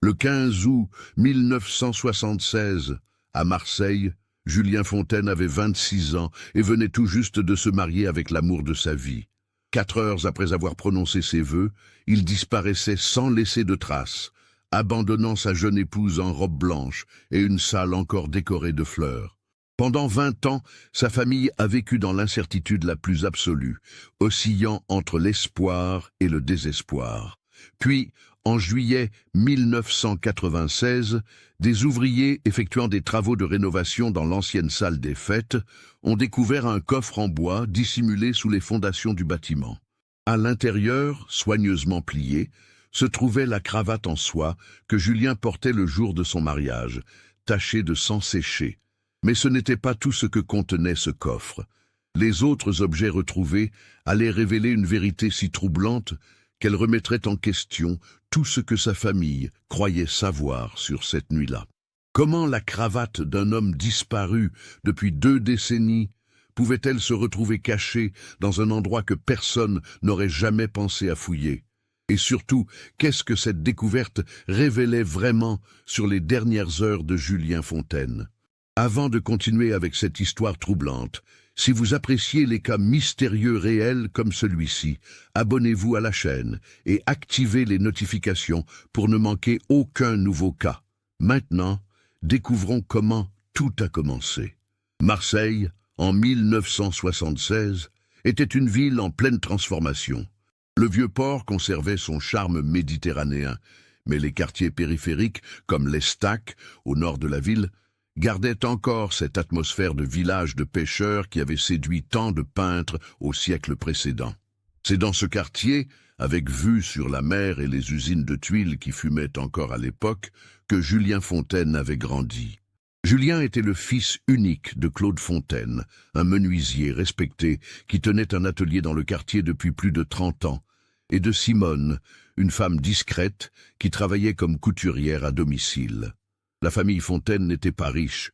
Le 15 août 1976, à Marseille, Julien Fontaine avait 26 ans et venait tout juste de se marier avec l'amour de sa vie. 4 heures après avoir prononcé ses vœux, il disparaissait sans laisser de traces, abandonnant sa jeune épouse en robe blanche et une salle encore décorée de fleurs. Pendant 20 ans, sa famille a vécu dans l'incertitude la plus absolue, oscillant entre l'espoir et le désespoir. Puis, en juillet 1996, des ouvriers effectuant des travaux de rénovation dans l'ancienne salle des fêtes ont découvert un coffre en bois dissimulé sous les fondations du bâtiment. À l'intérieur, soigneusement plié, se trouvait la cravate en soie que Julien portait le jour de son mariage, tachée de sang séché. Mais ce n'était pas tout ce que contenait ce coffre. Les autres objets retrouvés allaient révéler une vérité si troublante qu'elle remettrait en question tout ce que sa famille croyait savoir sur cette nuit-là. Comment la cravate d'un homme disparu depuis 2 décennies pouvait-elle se retrouver cachée dans un endroit que personne n'aurait jamais pensé à fouiller? Et surtout, qu'est-ce que cette découverte révélait vraiment sur les dernières heures de Julien Fontaine? Avant de continuer avec cette histoire troublante, si vous appréciez les cas mystérieux réels comme celui-ci, abonnez-vous à la chaîne et activez les notifications pour ne manquer aucun nouveau cas. Maintenant, découvrons comment tout a commencé. Marseille, en 1976, était une ville en pleine transformation. Le vieux port conservait son charme méditerranéen, mais les quartiers périphériques, comme l'Estac, au nord de la ville, gardaient encore cette atmosphère de village de pêcheurs qui avait séduit tant de peintres au siècle précédent. C'est dans ce quartier, avec vue sur la mer et les usines de tuiles qui fumaient encore à l'époque, que Julien Fontaine avait grandi. Julien était le fils unique de Claude Fontaine, un menuisier respecté qui tenait un atelier dans le quartier depuis plus de 30 ans, et de Simone, une femme discrète qui travaillait comme couturière à domicile. La famille Fontaine n'était pas riche,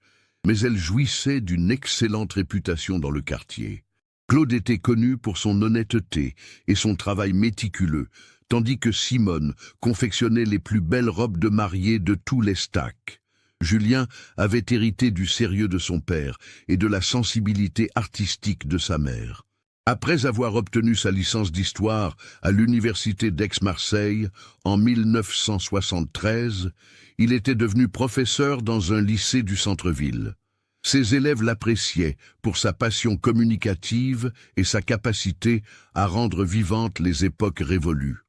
mais elle jouissait d'une excellente réputation dans le quartier. Claude était connu pour son honnêteté et son travail méticuleux, tandis que Simone confectionnait les plus belles robes de mariée de tous les stacks. Julien avait hérité du sérieux de son père et de la sensibilité artistique de sa mère. Après avoir obtenu sa licence d'histoire à l'université d'Aix-Marseille en 1973, il était devenu professeur dans un lycée du centre-ville. Ses élèves l'appréciaient pour sa passion communicative et sa capacité à rendre vivantes les époques révolues.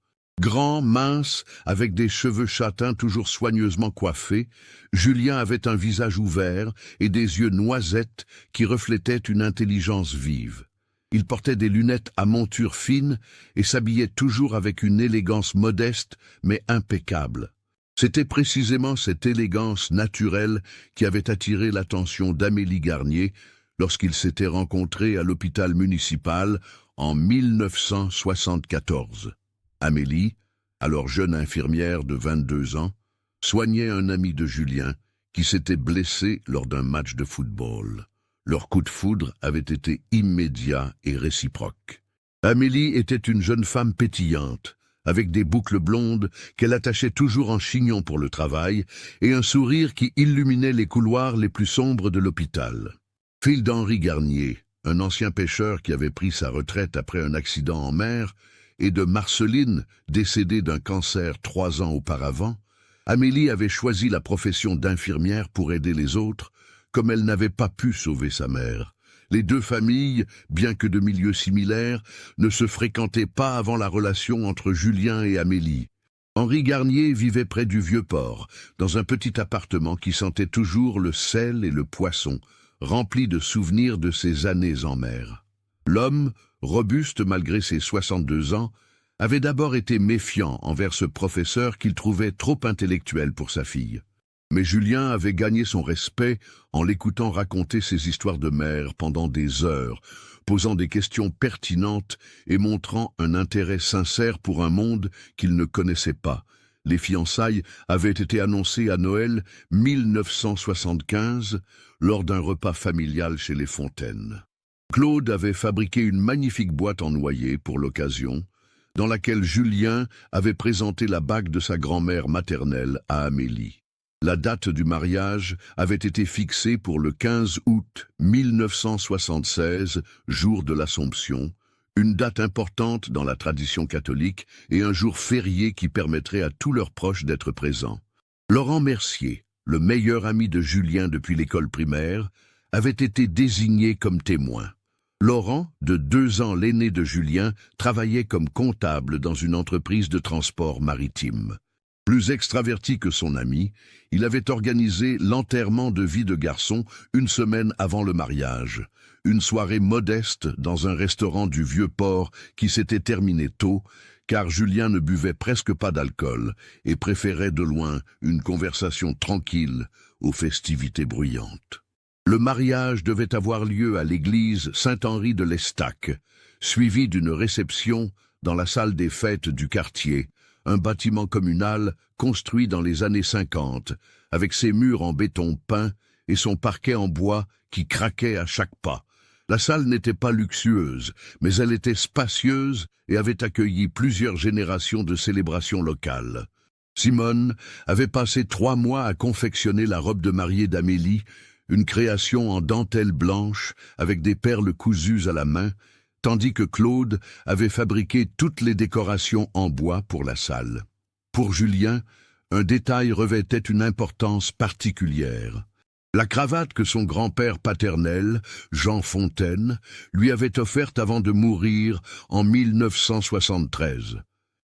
Grand, mince, avec des cheveux châtains toujours soigneusement coiffés, Julien avait un visage ouvert et des yeux noisettes qui reflétaient une intelligence vive. Il portait des lunettes à monture fine et s'habillait toujours avec une élégance modeste mais impeccable. C'était précisément cette élégance naturelle qui avait attiré l'attention d'Amélie Garnier lorsqu'ils s'étaient rencontrés à l'hôpital municipal en 1974. Amélie, alors jeune infirmière de 22 ans, soignait un ami de Julien qui s'était blessé lors d'un match de football. Leur coup de foudre avait été immédiat et réciproque. Amélie était une jeune femme pétillante, avec des boucles blondes qu'elle attachait toujours en chignon pour le travail et un sourire qui illuminait les couloirs les plus sombres de l'hôpital. Fille d'Henri Garnier, un ancien pêcheur qui avait pris sa retraite après un accident en mer, et de Marceline, décédée d'un cancer 3 ans auparavant, Amélie avait choisi la profession d'infirmière pour aider les autres, comme elle n'avait pas pu sauver sa mère. Les 2 familles, bien que de milieux similaires, ne se fréquentaient pas avant la relation entre Julien et Amélie. Henri Garnier vivait près du Vieux-Port, dans un petit appartement qui sentait toujours le sel et le poisson, rempli de souvenirs de ses années en mer. L'homme, robuste malgré ses 62 ans, avait d'abord été méfiant envers ce professeur qu'il trouvait trop intellectuel pour sa fille. Mais Julien avait gagné son respect en l'écoutant raconter ses histoires de mer pendant des heures, posant des questions pertinentes et montrant un intérêt sincère pour un monde qu'il ne connaissait pas. Les fiançailles avaient été annoncées à Noël 1975 lors d'un repas familial chez les Fontaines. Claude avait fabriqué une magnifique boîte en noyer pour l'occasion, dans laquelle Julien avait présenté la bague de sa grand-mère maternelle à Amélie. La date du mariage avait été fixée pour le 15 août 1976, jour de l'Assomption, une date importante dans la tradition catholique et un jour férié qui permettrait à tous leurs proches d'être présents. Laurent Mercier, le meilleur ami de Julien depuis l'école primaire, avait été désigné comme témoin. Laurent, de 2 ans l'aîné de Julien, travaillait comme comptable dans une entreprise de transport maritime. Plus extraverti que son ami, il avait organisé l'enterrement de vie de garçon une semaine avant le mariage. Une soirée modeste dans un restaurant du Vieux-Port qui s'était terminée tôt, car Julien ne buvait presque pas d'alcool et préférait de loin une conversation tranquille aux festivités bruyantes. Le mariage devait avoir lieu à l'église Saint-Henri de l'Estaque, suivi d'une réception dans la salle des fêtes du quartier, un bâtiment communal construit dans les années 50, avec ses murs en béton peint et son parquet en bois qui craquait à chaque pas. La salle n'était pas luxueuse, mais elle était spacieuse et avait accueilli plusieurs générations de célébrations locales. Simone avait passé 3 mois à confectionner la robe de mariée d'Amélie, une création en dentelle blanche avec des perles cousues à la main, tandis que Claude avait fabriqué toutes les décorations en bois pour la salle. Pour Julien, un détail revêtait une importance particulière. La cravate que son grand-père paternel, Jean Fontaine, lui avait offerte avant de mourir en 1973.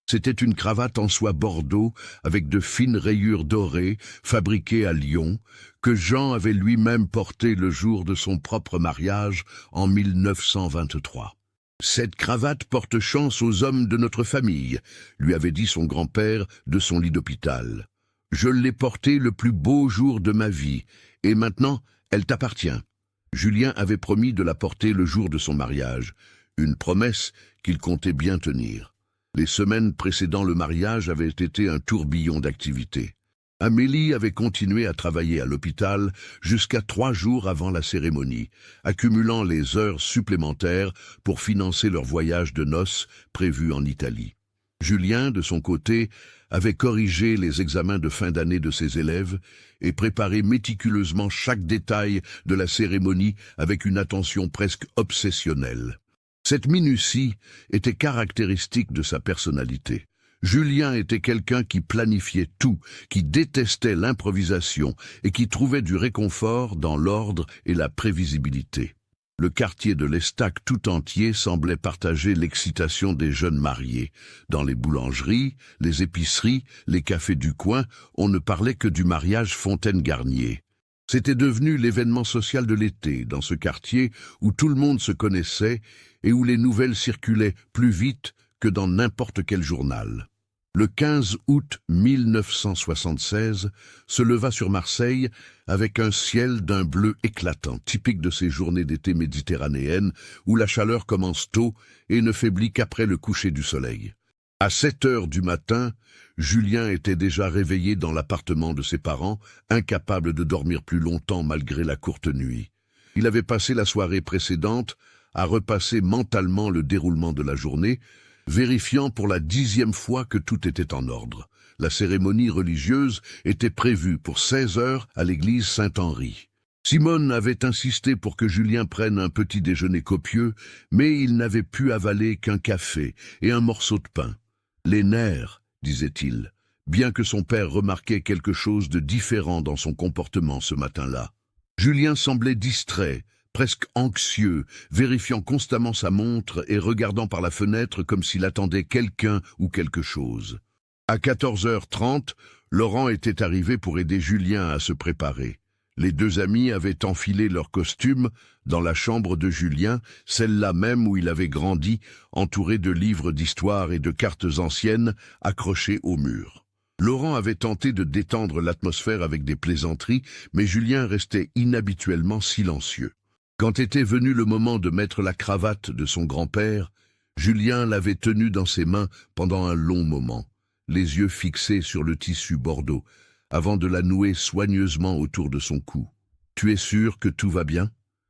C'était une cravate en soie bordeaux avec de fines rayures dorées, fabriquée à Lyon, que Jean avait lui-même portée le jour de son propre mariage en 1923. « Cette cravate porte chance aux hommes de notre famille », lui avait dit son grand-père de son lit d'hôpital. « Je l'ai portée le plus beau jour de ma vie, et maintenant, elle t'appartient. » Julien avait promis de la porter le jour de son mariage, une promesse qu'il comptait bien tenir. Les semaines précédant le mariage avaient été un tourbillon d'activités. Amélie avait continué à travailler à l'hôpital jusqu'à 3 jours avant la cérémonie, accumulant les heures supplémentaires pour financer leur voyage de noces prévu en Italie. Julien, de son côté, avait corrigé les examens de fin d'année de ses élèves et préparé méticuleusement chaque détail de la cérémonie avec une attention presque obsessionnelle. Cette minutie était caractéristique de sa personnalité. Julien était quelqu'un qui planifiait tout, qui détestait l'improvisation et qui trouvait du réconfort dans l'ordre et la prévisibilité. Le quartier de l'Estaque tout entier semblait partager l'excitation des jeunes mariés. Dans les boulangeries, les épiceries, les cafés du coin, on ne parlait que du mariage Fontaine-Garnier. C'était devenu l'événement social de l'été, dans ce quartier où tout le monde se connaissait et où les nouvelles circulaient plus vite que dans n'importe quel journal. Le 15 août 1976 se leva sur Marseille avec un ciel d'un bleu éclatant, typique de ces journées d'été méditerranéennes où la chaleur commence tôt et ne faiblit qu'après le coucher du soleil. À 7 heures du matin, Julien était déjà réveillé dans l'appartement de ses parents, incapable de dormir plus longtemps malgré la courte nuit. Il avait passé la soirée précédente à repasser mentalement le déroulement de la journée, vérifiant pour la 10e fois que tout était en ordre. La cérémonie religieuse était prévue pour 16 heures à l'église Saint-Henri. Simone avait insisté pour que Julien prenne un petit déjeuner copieux, mais il n'avait pu avaler qu'un café et un morceau de pain. Les nerfs, disait-il, bien que son père remarquait quelque chose de différent dans son comportement ce matin-là. Julien semblait distrait, presque anxieux, vérifiant constamment sa montre et regardant par la fenêtre comme s'il attendait quelqu'un ou quelque chose. À 14h30, Laurent était arrivé pour aider Julien à se préparer. Les 2 amis avaient enfilé leurs costumes dans la chambre de Julien, celle-là même où il avait grandi, entouré de livres d'histoire et de cartes anciennes accrochées au mur. Laurent avait tenté de détendre l'atmosphère avec des plaisanteries, mais Julien restait inhabituellement silencieux. Quand était venu le moment de mettre la cravate de son grand-père, Julien l'avait tenue dans ses mains pendant un long moment, les yeux fixés sur le tissu bordeaux, avant de la nouer soigneusement autour de son cou. « Tu es sûr que tout va bien ?»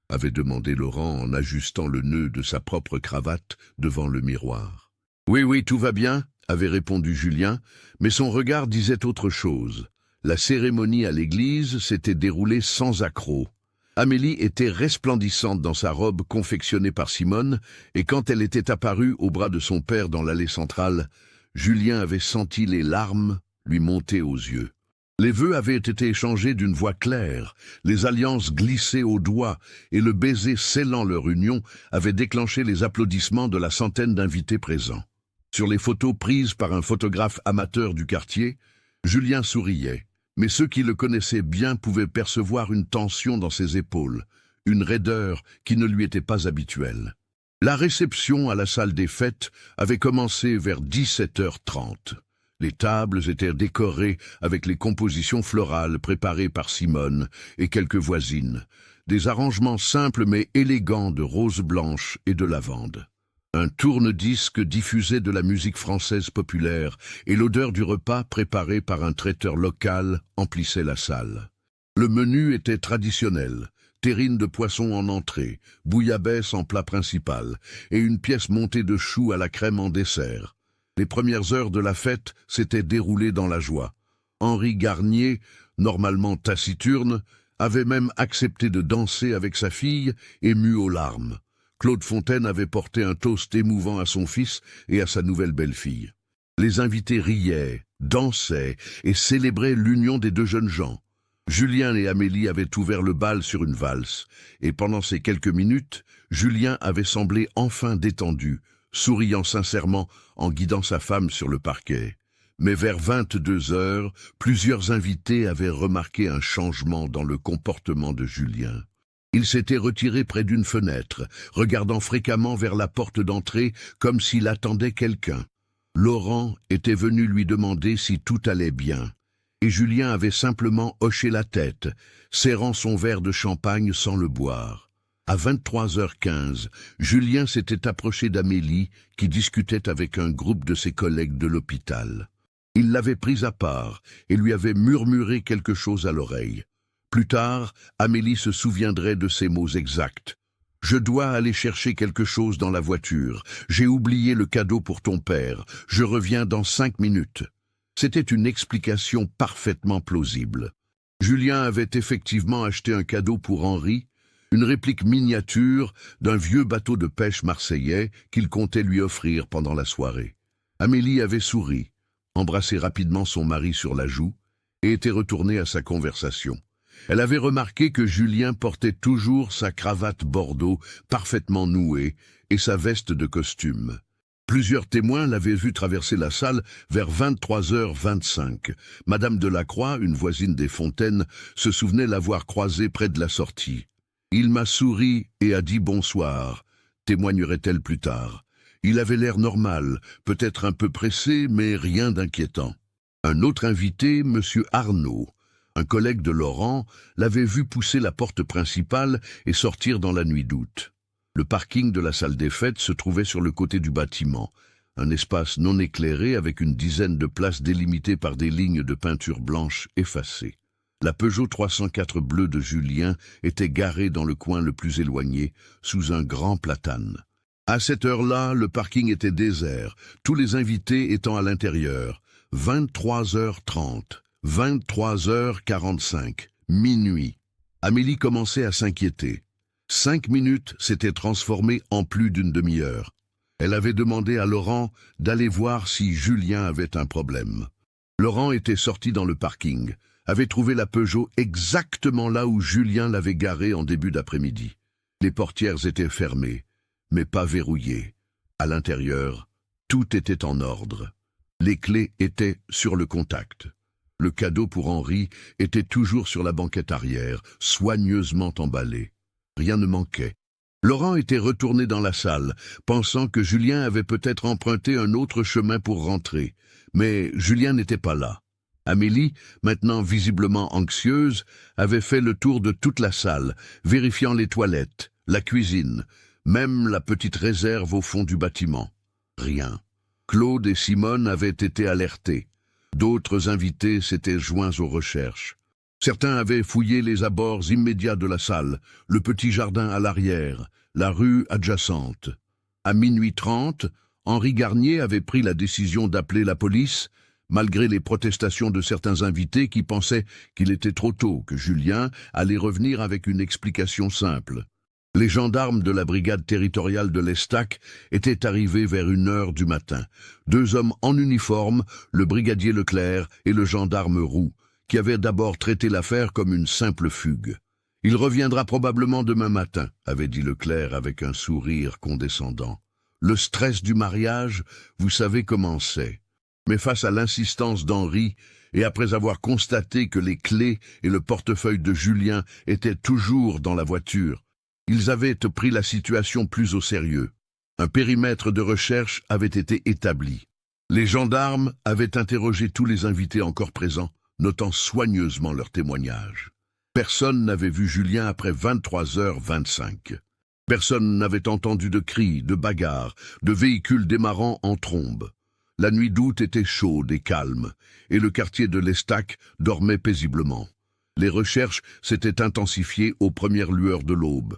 avait demandé Laurent en ajustant le nœud de sa propre cravate devant le miroir. Oui, oui, tout va bien, avait répondu Julien, mais son regard disait autre chose. La cérémonie à l'église s'était déroulée sans accroc. Amélie était resplendissante dans sa robe confectionnée par Simone, et quand elle était apparue au bras de son père dans l'allée centrale, Julien avait senti les larmes lui monter aux yeux. Les vœux avaient été échangés d'une voix claire, les alliances glissées au doigt et le baiser scellant leur union avaient déclenché les applaudissements de la centaine d'invités présents. Sur les photos prises par un photographe amateur du quartier, Julien souriait, mais ceux qui le connaissaient bien pouvaient percevoir une tension dans ses épaules, une raideur qui ne lui était pas habituelle. La réception à la salle des fêtes avait commencé vers 17h30. Les tables étaient décorées avec les compositions florales préparées par Simone et quelques voisines, des arrangements simples mais élégants de roses blanches et de lavande. Un tourne-disque diffusait de la musique française populaire et l'odeur du repas préparé par un traiteur local emplissait la salle. Le menu était traditionnel, terrine de poisson en entrée, bouillabaisse en plat principal et une pièce montée de choux à la crème en dessert. Les premières heures de la fête s'étaient déroulées dans la joie. Henri Garnier, normalement taciturne, avait même accepté de danser avec sa fille, ému aux larmes. Claude Fontaine avait porté un toast émouvant à son fils et à sa nouvelle belle-fille. Les invités riaient, dansaient et célébraient l'union des deux jeunes gens. Julien et Amélie avaient ouvert le bal sur une valse, et pendant ces quelques minutes, Julien avait semblé enfin détendu, souriant sincèrement en guidant sa femme sur le parquet. Mais vers 22h, plusieurs invités avaient remarqué un changement dans le comportement de Julien. Il s'était retiré près d'une fenêtre, regardant fréquemment vers la porte d'entrée comme s'il attendait quelqu'un. Laurent était venu lui demander si tout allait bien, et Julien avait simplement hoché la tête, serrant son verre de champagne sans le boire. À 23h15, Julien s'était approché d'Amélie, qui discutait avec un groupe de ses collègues de l'hôpital. Il l'avait prise à part et lui avait murmuré quelque chose à l'oreille. Plus tard, Amélie se souviendrait de ces mots exacts. « Je dois aller chercher quelque chose dans la voiture. J'ai oublié le cadeau pour ton père. Je reviens dans 5 minutes. » C'était une explication parfaitement plausible. Julien avait effectivement acheté un cadeau pour Henri, une réplique miniature d'un vieux bateau de pêche marseillais qu'il comptait lui offrir pendant la soirée. Amélie avait souri, embrassé rapidement son mari sur la joue et était retournée à sa conversation. Elle avait remarqué que Julien portait toujours sa cravate bordeaux parfaitement nouée et sa veste de costume. Plusieurs témoins l'avaient vu traverser la salle vers 23h25. Madame Delacroix, une voisine des Fontaines, se souvenait l'avoir croisé près de la sortie. « Il m'a souri et a dit bonsoir », témoignerait-elle plus tard. Il avait l'air normal, peut-être un peu pressé, mais rien d'inquiétant. Un autre invité, M. Arnaud, un collègue de Laurent, l'avait vu pousser la porte principale et sortir dans la nuit d'août. Le parking de la salle des fêtes se trouvait sur le côté du bâtiment, un espace non éclairé avec une dizaine de places délimitées par des lignes de peinture blanche effacées. La Peugeot 304 bleue de Julien était garée dans le coin le plus éloigné, sous un grand platane. À cette heure-là, le parking était désert, tous les invités étant à l'intérieur. 23h30. 23h45, minuit. Amélie commençait à s'inquiéter. 5 minutes s'étaient transformées en plus d'une demi-heure. Elle avait demandé à Laurent d'aller voir si Julien avait un problème. Laurent était sorti dans le parking, avait trouvé la Peugeot exactement là où Julien l'avait garée en début d'après-midi. Les portières étaient fermées, mais pas verrouillées. À l'intérieur, tout était en ordre. Les clés étaient sur le contact. Le cadeau pour Henri était toujours sur la banquette arrière, soigneusement emballé. Rien ne manquait. Laurent était retourné dans la salle, pensant que Julien avait peut-être emprunté un autre chemin pour rentrer. Mais Julien n'était pas là. Amélie, maintenant visiblement anxieuse, avait fait le tour de toute la salle, vérifiant les toilettes, la cuisine, même la petite réserve au fond du bâtiment. Rien. Claude et Simone avaient été alertés. D'autres invités s'étaient joints aux recherches. Certains avaient fouillé les abords immédiats de la salle, le petit jardin à l'arrière, la rue adjacente. À minuit 30, Henri Garnier avait pris la décision d'appeler la police, malgré les protestations de certains invités qui pensaient qu'il était trop tôt, que Julien allait revenir avec une explication simple. Les gendarmes de la brigade territoriale de l'Estac étaient arrivés vers 1 heure du matin. 2 hommes en uniforme, le brigadier Leclerc et le gendarme Roux, qui avaient d'abord traité l'affaire comme une simple fugue. « Il reviendra probablement demain matin », avait dit Leclerc avec un sourire condescendant. Le stress du mariage, vous savez comment c'est. Mais face à l'insistance d'Henri, et après avoir constaté que les clés et le portefeuille de Julien étaient toujours dans la voiture, ils avaient pris la situation plus au sérieux. Un périmètre de recherche avait été établi. Les gendarmes avaient interrogé tous les invités encore présents, notant soigneusement leurs témoignages. Personne n'avait vu Julien après 23h25. Personne n'avait entendu de cris, de bagarres, de véhicules démarrant en trombe. La nuit d'août était chaude et calme, et le quartier de l'Estac dormait paisiblement. Les recherches s'étaient intensifiées aux premières lueurs de l'aube.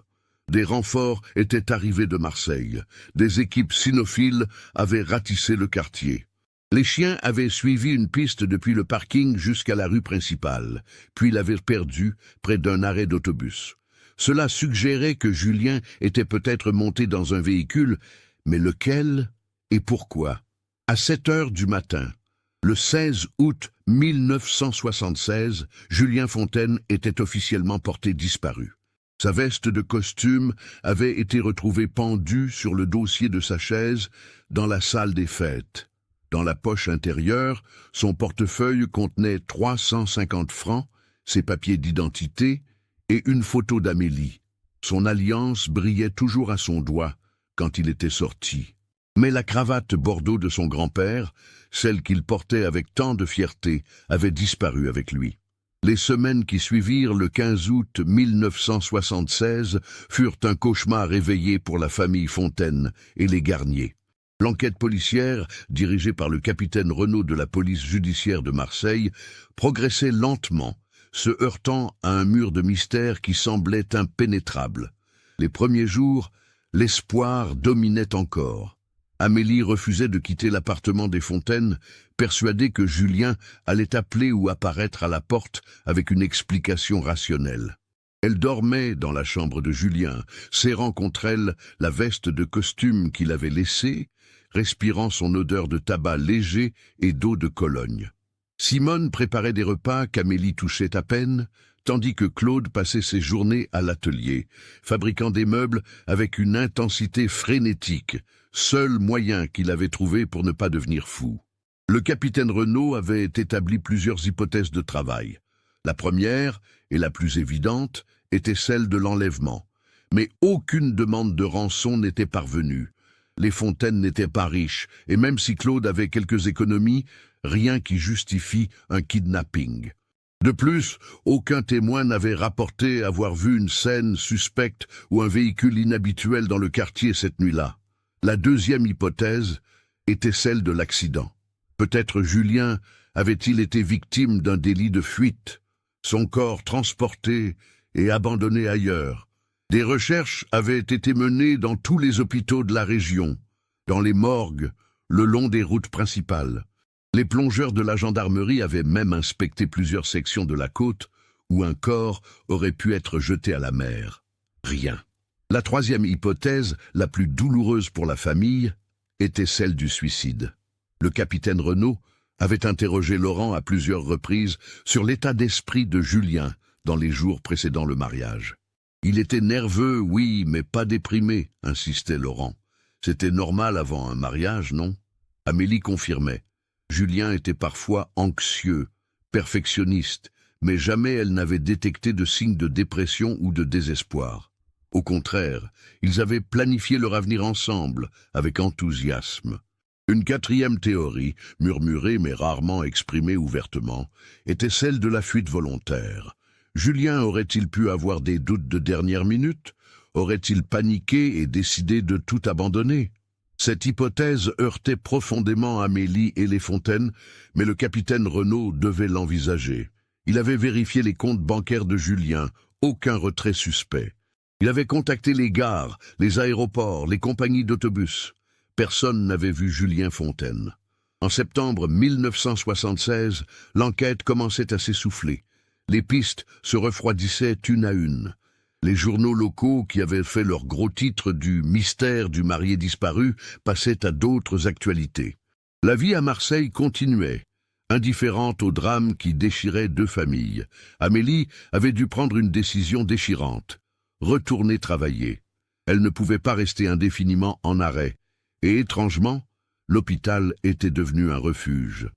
Des renforts étaient arrivés de Marseille. Des équipes cynophiles avaient ratissé le quartier. Les chiens avaient suivi une piste depuis le parking jusqu'à la rue principale, puis l'avaient perdue près d'un arrêt d'autobus. Cela suggérait que Julien était peut-être monté dans un véhicule, mais lequel et pourquoi? À 7 heures du matin, le 16 août 1976, Julien Fontaine était officiellement porté disparu. Sa veste de costume avait été retrouvée pendue sur le dossier de sa chaise dans la salle des fêtes. Dans la poche intérieure, son portefeuille contenait 350 francs, ses papiers d'identité et une photo d'Amélie. Son alliance brillait toujours à son doigt quand il était sorti. Mais la cravate bordeaux de son grand-père, celle qu'il portait avec tant de fierté, avait disparu avec lui. Les semaines qui suivirent le 15 août 1976 furent un cauchemar éveillé pour la famille Fontaine et les Garnier. L'enquête policière, dirigée par le capitaine Renaud de la police judiciaire de Marseille, progressait lentement, se heurtant à un mur de mystère qui semblait impénétrable. Les premiers jours, l'espoir dominait encore. Amélie refusait de quitter l'appartement des Fontaines, persuadée que Julien allait appeler ou apparaître à la porte avec une explication rationnelle. Elle dormait dans la chambre de Julien, serrant contre elle la veste de costume qu'il avait laissée, respirant son odeur de tabac léger et d'eau de Cologne. Simone préparait des repas qu'Amélie touchait à peine, tandis que Claude passait ses journées à l'atelier, fabriquant des meubles avec une intensité frénétique, seul moyen qu'il avait trouvé pour ne pas devenir fou. Le capitaine Renaud avait établi plusieurs hypothèses de travail. La première, et la plus évidente, était celle de l'enlèvement. Mais aucune demande de rançon n'était parvenue. Les Fontaines n'étaient pas riches, et même si Claude avait quelques économies, rien qui justifie un kidnapping. De plus, aucun témoin n'avait rapporté avoir vu une scène suspecte ou un véhicule inhabituel dans le quartier cette nuit-là. La deuxième hypothèse était celle de l'accident. Peut-être Julien avait-il été victime d'un délit de fuite, son corps transporté et abandonné ailleurs. Des recherches avaient été menées dans tous les hôpitaux de la région, dans les morgues, le long des routes principales. Les plongeurs de la gendarmerie avaient même inspecté plusieurs sections de la côte où un corps aurait pu être jeté à la mer. Rien. La troisième hypothèse, la plus douloureuse pour la famille, était celle du suicide. Le capitaine Renaud avait interrogé Laurent à plusieurs reprises sur l'état d'esprit de Julien dans les jours précédant le mariage. Il était nerveux, oui, mais pas déprimé, insistait Laurent. C'était normal avant un mariage, non? Amélie confirmait. Julien était parfois anxieux, perfectionniste, mais jamais elle n'avait détecté de signes de dépression ou de désespoir. Au contraire, ils avaient planifié leur avenir ensemble, avec enthousiasme. Une quatrième théorie, murmurée mais rarement exprimée ouvertement, était celle de la fuite volontaire. Julien aurait-il pu avoir des doutes de dernière minute? Aurait-il paniqué et décidé de tout abandonner? Cette hypothèse heurtait profondément Amélie et les Fontaines, mais le capitaine Renaud devait l'envisager. Il avait vérifié les comptes bancaires de Julien, aucun retrait suspect. Il avait contacté les gares, les aéroports, les compagnies d'autobus. personne n'avait vu Julien Fontaine. En septembre 1976, l'enquête commençait à s'essouffler. Les pistes se refroidissaient une à une. Les journaux locaux qui avaient fait leur gros titre du mystère du marié disparu passaient à d'autres actualités. La vie à Marseille continuait, indifférente au drame qui déchirait deux familles. Amélie avait dû prendre une décision déchirante. Retourner travailler. Elle ne pouvait pas rester indéfiniment en arrêt. Et étrangement, l'hôpital était devenu un refuge.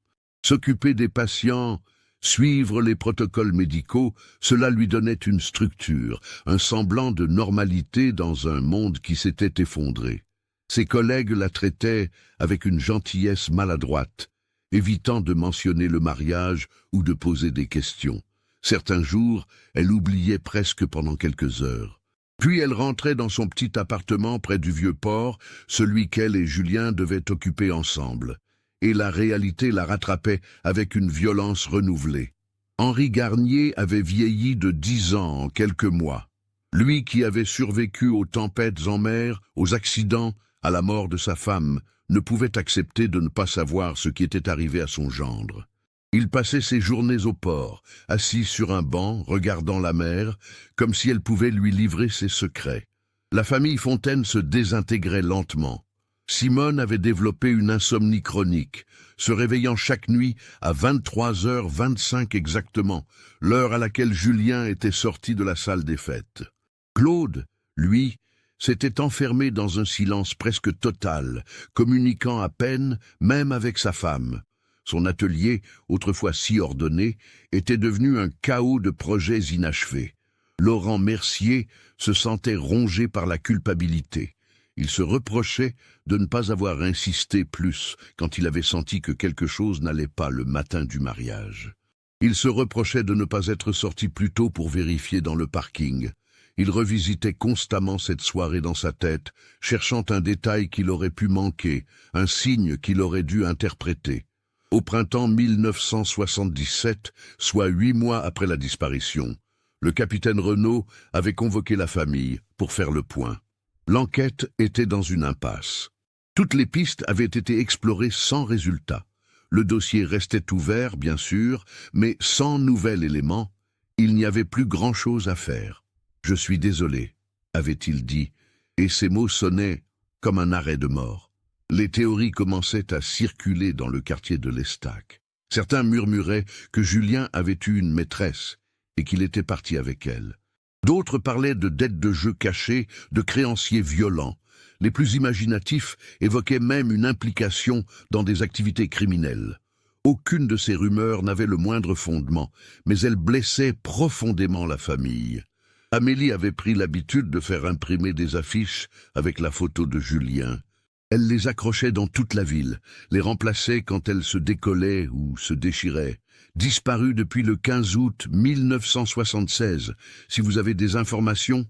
S'occuper des patients, suivre les protocoles médicaux, cela lui donnait une structure, un semblant de normalité dans un monde qui s'était effondré. Ses collègues la traitaient avec une gentillesse maladroite, évitant de mentionner le mariage ou de poser des questions. Certains jours, elle oubliait presque pendant quelques heures. Puis elle rentrait dans son petit appartement près du Vieux-Port, celui qu'elle et Julien devaient occuper ensemble. Et la réalité la rattrapait avec une violence renouvelée. Henri Garnier avait vieilli de 10 ans en quelques mois. Lui qui avait survécu aux tempêtes en mer, aux accidents, à la mort de sa femme, ne pouvait accepter de ne pas savoir ce qui était arrivé à son gendre. Il passait ses journées au port, assis sur un banc, regardant la mer, comme si elle pouvait lui livrer ses secrets. La famille Fontaine se désintégrait lentement. Simone avait développé une insomnie chronique, se réveillant chaque nuit à 23h25 exactement, l'heure à laquelle Julien était sorti de la salle des fêtes. Claude, lui, s'était enfermé dans un silence presque total, communiquant à peine, même avec sa femme. Son atelier, autrefois si ordonné, était devenu un chaos de projets inachevés. Laurent Mercier se sentait rongé par la culpabilité. Il se reprochait de ne pas avoir insisté plus quand il avait senti que quelque chose n'allait pas le matin du mariage. Il se reprochait de ne pas être sorti plus tôt pour vérifier dans le parking. Il revisitait constamment cette soirée dans sa tête, cherchant un détail qu'il aurait pu manquer, un signe qu'il aurait dû interpréter. Au printemps 1977, soit 8 mois après la disparition, le capitaine Renaud avait convoqué la famille pour faire le point. L'enquête était dans une impasse. Toutes les pistes avaient été explorées sans résultat. Le dossier restait ouvert, bien sûr, mais sans nouvel élément, il n'y avait plus grand-chose à faire. « Je suis désolé », avait-il dit, et ces mots sonnaient comme un arrêt de mort. Les théories commençaient à circuler dans le quartier de l'Estaque. Certains murmuraient que Julien avait eu une maîtresse et qu'il était parti avec elle. D'autres parlaient de dettes de jeu cachées, de créanciers violents. Les plus imaginatifs évoquaient même une implication dans des activités criminelles. Aucune de ces rumeurs n'avait le moindre fondement, mais elles blessaient profondément la famille. Amélie avait pris l'habitude de faire imprimer des affiches avec la photo de Julien. Elle les accrochait dans toute la ville, les remplaçait quand elles se décollaient ou se déchiraient. Disparue depuis le 15 août 1976. Si vous avez des informations,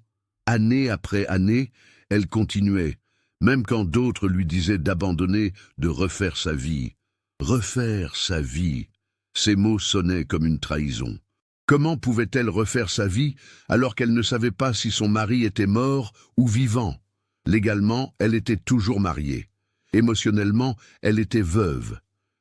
année après année, elle continuait, même quand d'autres lui disaient d'abandonner, de refaire sa vie. Refaire sa vie. Ces mots sonnaient comme une trahison. Comment pouvait-elle refaire sa vie alors qu'elle ne savait pas si son mari était mort ou vivant? Légalement, elle était toujours mariée. Émotionnellement, elle était veuve.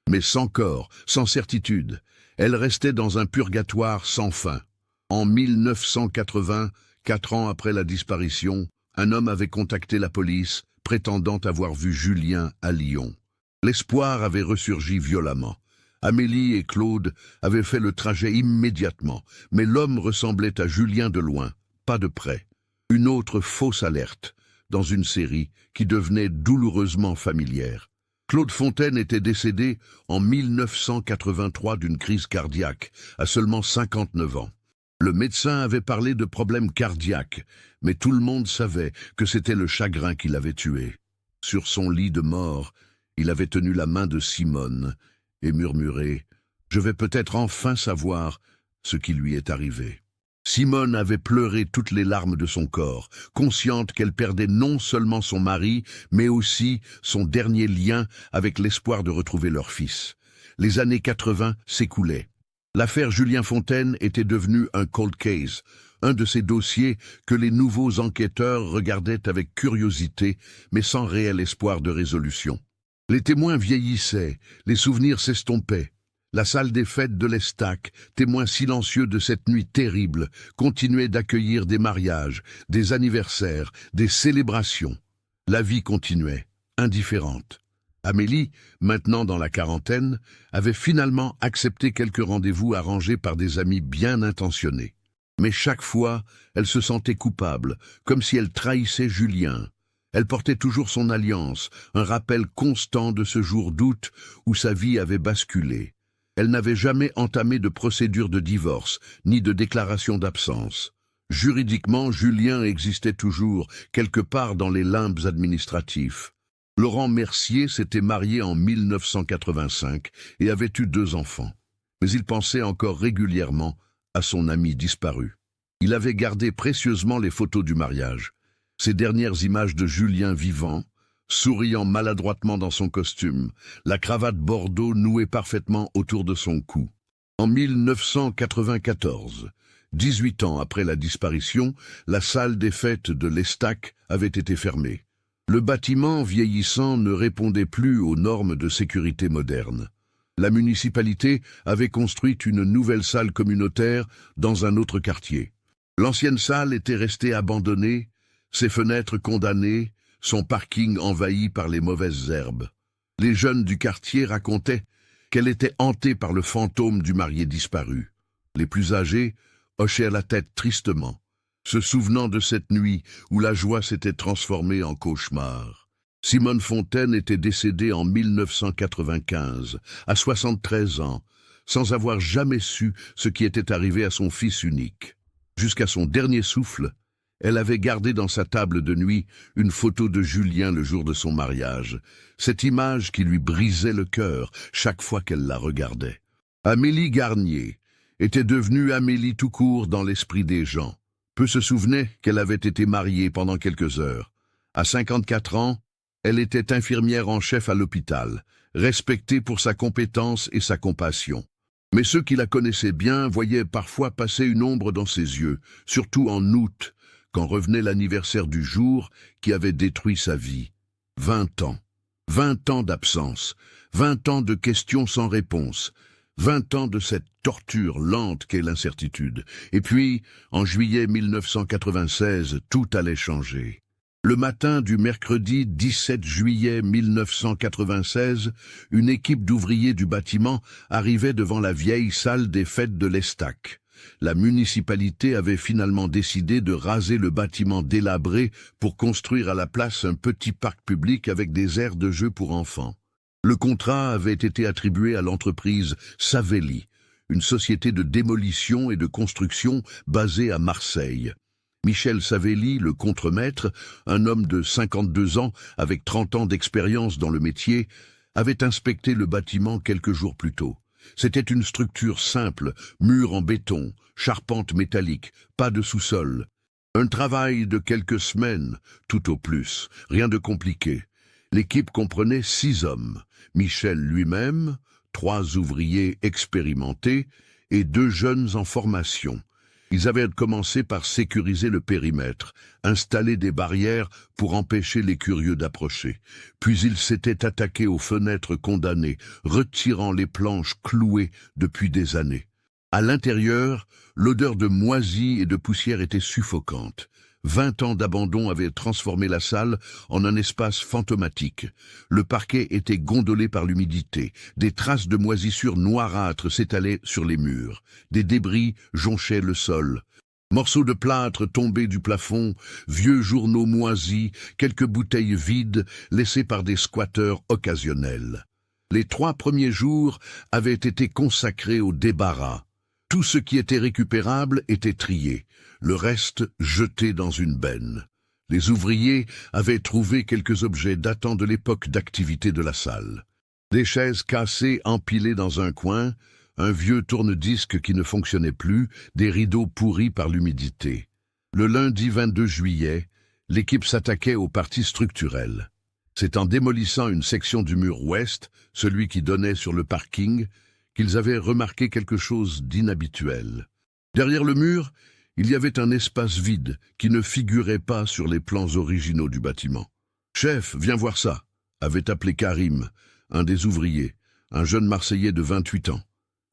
Mais sans corps, sans certitude. Elle restait dans un purgatoire sans fin. En 1980, 4 ans après la disparition, un homme avait contacté la police, prétendant avoir vu Julien à Lyon. L'espoir avait ressurgi violemment. Amélie et Claude avaient fait le trajet immédiatement, mais l'homme ressemblait à Julien de loin, pas de près. Une autre fausse alerte, dans une série qui devenait douloureusement familière. Claude Fontaine était décédé en 1983 d'une crise cardiaque, à seulement 59 ans. Le médecin avait parlé de problèmes cardiaques, mais tout le monde savait que c'était le chagrin qui l'avait tué. Sur son lit de mort, il avait tenu la main de Simone et murmuré « Je vais peut-être enfin savoir ce qui lui est arrivé ». Simone avait pleuré toutes les larmes de son corps, consciente qu'elle perdait non seulement son mari, mais aussi son dernier lien avec l'espoir de retrouver leur fils. Les années 80 s'écoulaient. L'affaire Julien Fontaine était devenue un cold case, un de ces dossiers que les nouveaux enquêteurs regardaient avec curiosité, mais sans réel espoir de résolution. Les témoins vieillissaient, les souvenirs s'estompaient. La salle des fêtes de l'Estac, témoin silencieux de cette nuit terrible, continuait d'accueillir des mariages, des anniversaires, des célébrations. La vie continuait, indifférente. Amélie, maintenant dans la quarantaine, avait finalement accepté quelques rendez-vous arrangés par des amis bien intentionnés. Mais chaque fois, elle se sentait coupable, comme si elle trahissait Julien. Elle portait toujours son alliance, un rappel constant de ce jour d'août où sa vie avait basculé. Elle n'avait jamais entamé de procédure de divorce, ni de déclaration d'absence. Juridiquement, Julien existait toujours, quelque part dans les limbes administratifs. Laurent Mercier s'était marié en 1985 et avait eu 2 enfants. Mais il pensait encore régulièrement à son ami disparu. Il avait gardé précieusement les photos du mariage. Ces dernières images de Julien vivant, souriant maladroitement dans son costume, la cravate bordeaux nouée parfaitement autour de son cou. En 1994, 18 ans après la disparition, la salle des fêtes de l'Estac avait été fermée. Le bâtiment vieillissant ne répondait plus aux normes de sécurité modernes. La municipalité avait construit une nouvelle salle communautaire dans un autre quartier. L'ancienne salle était restée abandonnée, ses fenêtres condamnées, son parking envahi par les mauvaises herbes. Les jeunes du quartier racontaient qu'elle était hantée par le fantôme du marié disparu. Les plus âgés hochaient la tête tristement, se souvenant de cette nuit où la joie s'était transformée en cauchemar. Simone Fontaine était décédée en 1995, à 73 ans, sans avoir jamais su ce qui était arrivé à son fils unique. Jusqu'à son dernier souffle, elle avait gardé dans sa table de nuit une photo de Julien le jour de son mariage, cette image qui lui brisait le cœur chaque fois qu'elle la regardait. Amélie Garnier était devenue Amélie tout court dans l'esprit des gens. Peu se souvenaient qu'elle avait été mariée pendant quelques heures. À 54 ans, elle était infirmière en chef à l'hôpital, respectée pour sa compétence et sa compassion. Mais ceux qui la connaissaient bien voyaient parfois passer une ombre dans ses yeux, surtout en août, quand revenait l'anniversaire du jour qui avait détruit sa vie. 20 ans. 20 ans d'absence. 20 ans de questions sans réponse. 20 ans de cette torture lente qu'est l'incertitude. Et puis, en juillet 1996, tout allait changer. Le matin du mercredi 17 juillet 1996, une équipe d'ouvriers du bâtiment arrivait devant la vieille salle des fêtes de l'Estac. La municipalité avait finalement décidé de raser le bâtiment délabré pour construire à la place un petit parc public avec des aires de jeu pour enfants. Le contrat avait été attribué à l'entreprise Savelli, une société de démolition et de construction basée à Marseille. Michel Savelli, le contremaître, un homme de 52 ans avec 30 ans d'expérience dans le métier, avait inspecté le bâtiment quelques jours plus tôt. C'était une structure simple, mur en béton, charpente métallique, pas de sous-sol. Un travail de quelques semaines, tout au plus, rien de compliqué. L'équipe comprenait 6 hommes, Michel lui-même, 3 ouvriers expérimentés et 2 jeunes en formation. Ils avaient commencé par sécuriser le périmètre, installer des barrières pour empêcher les curieux d'approcher. Puis ils s'étaient attaqués aux fenêtres condamnées, retirant les planches clouées depuis des années. À l'intérieur, l'odeur de moisie et de poussière était suffocante. 20 ans d'abandon avaient transformé la salle en un espace fantomatique. Le parquet était gondolé par l'humidité. Des traces de moisissure noirâtres s'étalaient sur les murs. Des débris jonchaient le sol. Morceaux de plâtre tombés du plafond, vieux journaux moisis, quelques bouteilles vides laissées par des squatteurs occasionnels. Les 3 premiers jours avaient été consacrés au débarras. Tout ce qui était récupérable était trié, le reste jeté dans une benne. Les ouvriers avaient trouvé quelques objets datant de l'époque d'activité de la salle. Des chaises cassées empilées dans un coin, un vieux tourne-disque qui ne fonctionnait plus, des rideaux pourris par l'humidité. Le lundi 22 juillet, l'équipe s'attaquait aux parties structurelles. C'est en démolissant une section du mur ouest, celui qui donnait sur le parking, qu'ils avaient remarqué quelque chose d'inhabituel. Derrière le mur, Il y avait un espace vide qui ne figurait pas sur les plans originaux du bâtiment. « Chef, viens voir ça !» avait appelé Karim, un des ouvriers, un jeune Marseillais de 28 ans.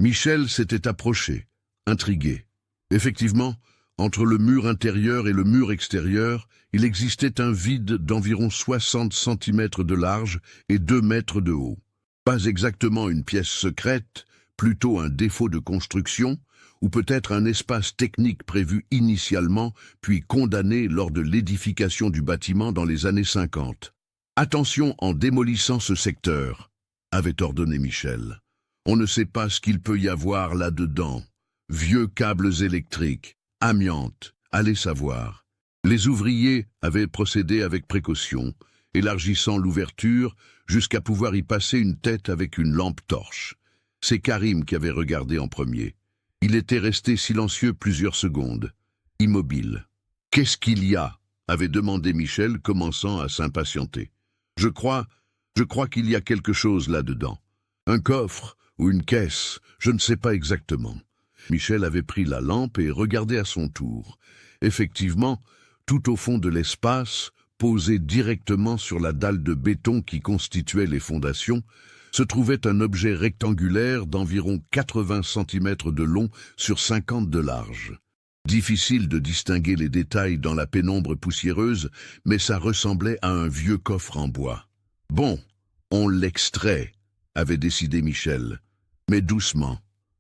Michel s'était approché, intrigué. Effectivement, entre le mur intérieur et le mur extérieur, il existait un vide d'environ 60 cm de large et 2 mètres de haut. Pas exactement une pièce secrète, plutôt un défaut de construction, ou peut-être un espace technique prévu initialement, puis condamné lors de l'édification du bâtiment dans les années 50. « Attention en démolissant ce secteur », avait ordonné Michel. « On ne sait pas ce qu'il peut y avoir là-dedans. Vieux câbles électriques, amiante, allez savoir. » Les ouvriers avaient procédé avec précaution, élargissant l'ouverture jusqu'à pouvoir y passer une tête avec une lampe torche. C'est Karim qui avait regardé en premier. Il était resté silencieux plusieurs secondes, immobile. « Qu'est-ce qu'il y a ?» avait demandé Michel, commençant à s'impatienter. « Je crois qu'il y a quelque chose là-dedans. Un coffre ou une caisse, je ne sais pas exactement. » Michel avait pris la lampe et regardait à son tour. Effectivement, tout au fond de l'espace, posé directement sur la dalle de béton qui constituait les fondations, se trouvait un objet rectangulaire d'environ 80 cm de long sur 50 de large. Difficile de distinguer les détails dans la pénombre poussiéreuse, mais ça ressemblait à un vieux coffre en bois. « Bon, on l'extrait », avait décidé Michel. Mais doucement,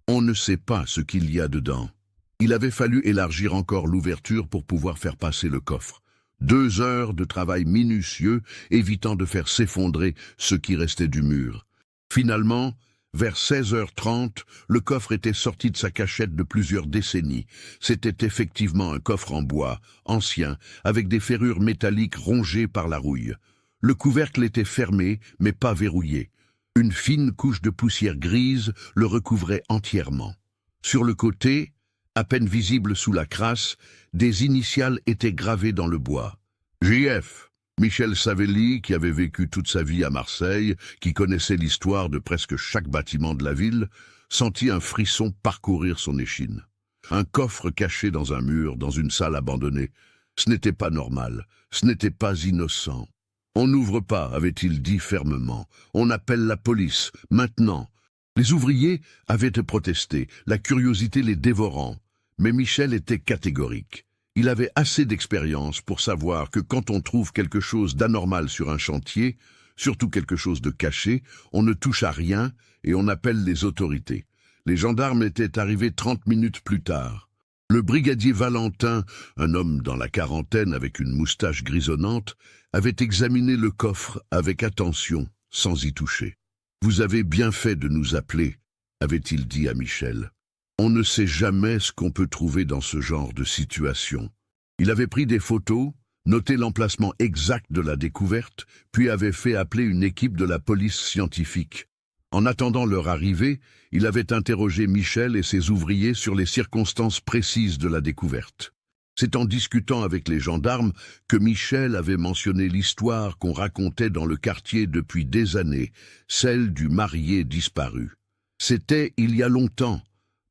on ne sait pas ce qu'il y a dedans. Il avait fallu élargir encore l'ouverture pour pouvoir faire passer le coffre. 2 heures de travail minutieux, évitant de faire s'effondrer ce qui restait du mur. Finalement, vers 16h30, le coffre était sorti de sa cachette de plusieurs décennies. C'était effectivement un coffre en bois, ancien, avec des ferrures métalliques rongées par la rouille. Le couvercle était fermé, mais pas verrouillé. Une fine couche de poussière grise le recouvrait entièrement. Sur le côté, à peine visible sous la crasse, des initiales étaient gravées dans le bois. JF. Michel Savelli, qui avait vécu toute sa vie à Marseille, qui connaissait l'histoire de presque chaque bâtiment de la ville, sentit un frisson parcourir son échine. Un coffre caché dans un mur, dans une salle abandonnée. Ce n'était pas normal, ce n'était pas innocent. « On n'ouvre pas », avait-il dit fermement. « On appelle la police, maintenant. » Les ouvriers avaient protesté, la curiosité les dévorant. Mais Michel était catégorique. Il avait assez d'expérience pour savoir que quand on trouve quelque chose d'anormal sur un chantier, surtout quelque chose de caché, on ne touche à rien et on appelle les autorités. Les gendarmes étaient arrivés 30 minutes plus tard. Le brigadier Valentin, un homme dans la quarantaine avec une moustache grisonnante, avait examiné le coffre avec attention, sans y toucher. « Vous avez bien fait de nous appeler », avait-il dit à Michel. « On ne sait jamais ce qu'on peut trouver dans ce genre de situation. » Il avait pris des photos, noté l'emplacement exact de la découverte, puis avait fait appeler une équipe de la police scientifique. En attendant leur arrivée, il avait interrogé Michel et ses ouvriers sur les circonstances précises de la découverte. C'est en discutant avec les gendarmes que Michel avait mentionné l'histoire qu'on racontait dans le quartier depuis des années, celle du marié disparu. C'était il y a longtemps,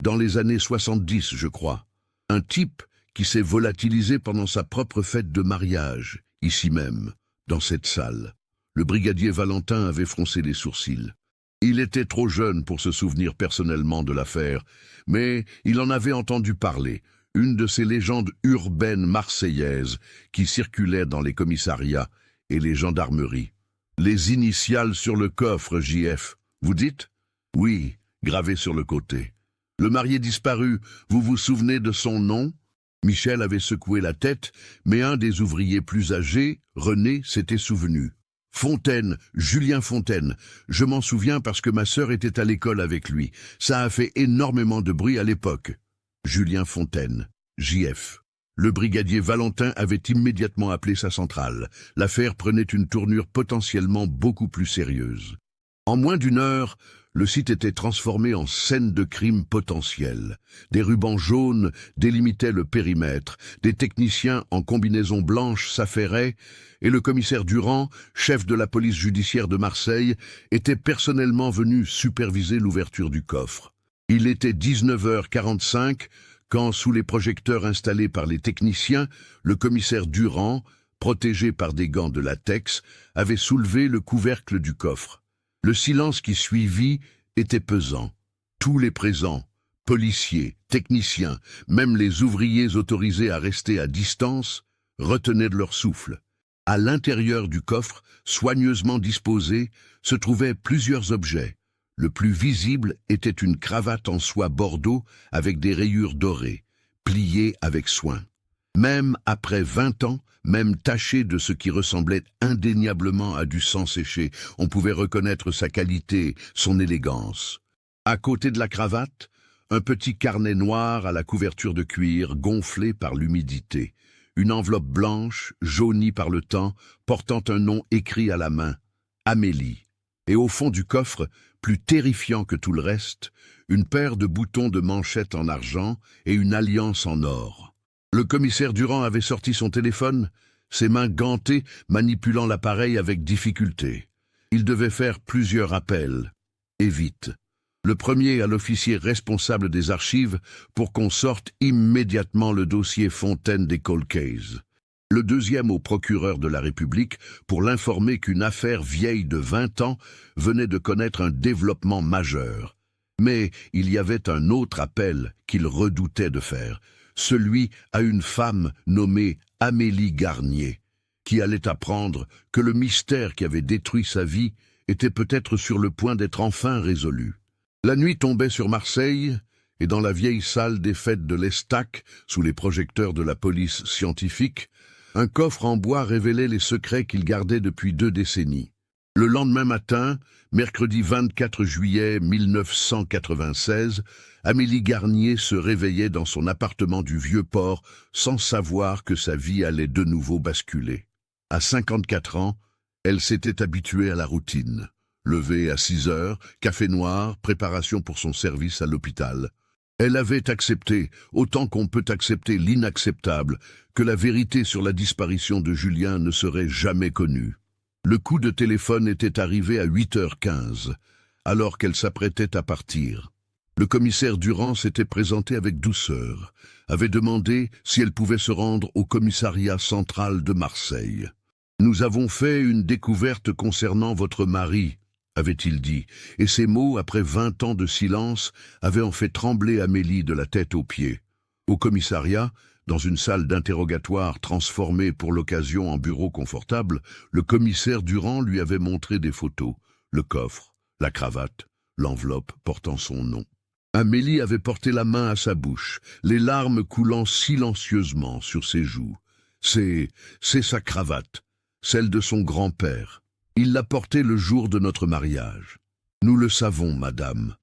dans les années 70, je crois. Un type qui s'est volatilisé pendant sa propre fête de mariage, ici même, dans cette salle. Le brigadier Valentin avait froncé les sourcils. Il était trop jeune pour se souvenir personnellement de l'affaire, mais il en avait entendu parler, une de ces légendes urbaines marseillaises qui circulaient dans les commissariats et les gendarmeries. Les initiales sur le coffre, JF, vous dites? Oui, gravé sur le côté. Le marié disparu, vous vous souvenez de son nom? Michel avait secoué la tête, mais un des ouvriers plus âgés, René, s'était souvenu. Fontaine, Julien Fontaine. Je m'en souviens parce que ma sœur était à l'école avec lui. Ça a fait énormément de bruit à l'époque. Julien Fontaine, JF. Le brigadier Valentin avait immédiatement appelé sa centrale. L'affaire prenait une tournure potentiellement beaucoup plus sérieuse. En moins d'une heure, le site était transformé en scène de crime potentiel. Des rubans jaunes délimitaient le périmètre, des techniciens en combinaison blanche s'affairaient, et le commissaire Durand, chef de la police judiciaire de Marseille, était personnellement venu superviser l'ouverture du coffre. Il était 19h45 quand, sous les projecteurs installés par les techniciens, le commissaire Durand, protégé par des gants de latex, avait soulevé le couvercle du coffre. Le silence qui suivit était pesant. Tous les présents, policiers, techniciens, même les ouvriers autorisés à rester à distance, retenaient de leur souffle. À l'intérieur du coffre, soigneusement disposé, se trouvaient plusieurs objets. Le plus visible était une cravate en soie bordeaux avec des rayures dorées, pliée avec soin. Même après 20 ans, même taché de ce qui ressemblait indéniablement à du sang séché, on pouvait reconnaître sa qualité, son élégance. À côté de la cravate, un petit carnet noir à la couverture de cuir gonflé par l'humidité. Une enveloppe blanche, jaunie par le temps, portant un nom écrit à la main, Amélie. Et au fond du coffre, plus terrifiant que tout le reste, une paire de boutons de manchette en argent et une alliance en or. Le commissaire Durand avait sorti son téléphone, ses mains gantées, manipulant l'appareil avec difficulté. Il devait faire plusieurs appels, et vite. Le premier à l'officier responsable des archives pour qu'on sorte immédiatement le dossier Fontaine des Cold Cases. Le deuxième au procureur de la République pour l'informer qu'une affaire vieille de 20 ans venait de connaître un développement majeur. Mais il y avait un autre appel qu'il redoutait de faire, celui à une femme nommée Amélie Garnier, qui allait apprendre que le mystère qui avait détruit sa vie était peut-être sur le point d'être enfin résolu. La nuit tombait sur Marseille, et dans la vieille salle des fêtes de l'Estac, sous les projecteurs de la police scientifique, un coffre en bois révélait les secrets qu'il gardait depuis 2 décennies. Le lendemain matin, mercredi 24 juillet 1996, Amélie Garnier se réveillait dans son appartement du Vieux-Port sans savoir que sa vie allait de nouveau basculer. À 54 ans, elle s'était habituée à la routine. Lever à 6 heures, café noir, préparation pour son service à l'hôpital. Elle avait accepté, autant qu'on peut accepter l'inacceptable, que la vérité sur la disparition de Julien ne serait jamais connue. Le coup de téléphone était arrivé à 8h15, alors qu'elle s'apprêtait à partir. Le commissaire Durand s'était présenté avec douceur, avait demandé si elle pouvait se rendre au commissariat central de Marseille. « Nous avons fait une découverte concernant votre mari », avait-il dit, et ces mots, après 20 ans de silence, avaient en fait trembler Amélie de la tête aux pieds. Au commissariat, dans une salle d'interrogatoire transformée pour l'occasion en bureau confortable, le commissaire Durand lui avait montré des photos, le coffre, la cravate, l'enveloppe portant son nom. Amélie avait porté la main à sa bouche, les larmes coulant silencieusement sur ses joues. C'est sa cravate, celle de son grand-père. Il l'a portée le jour de notre mariage. Nous le savons, madame.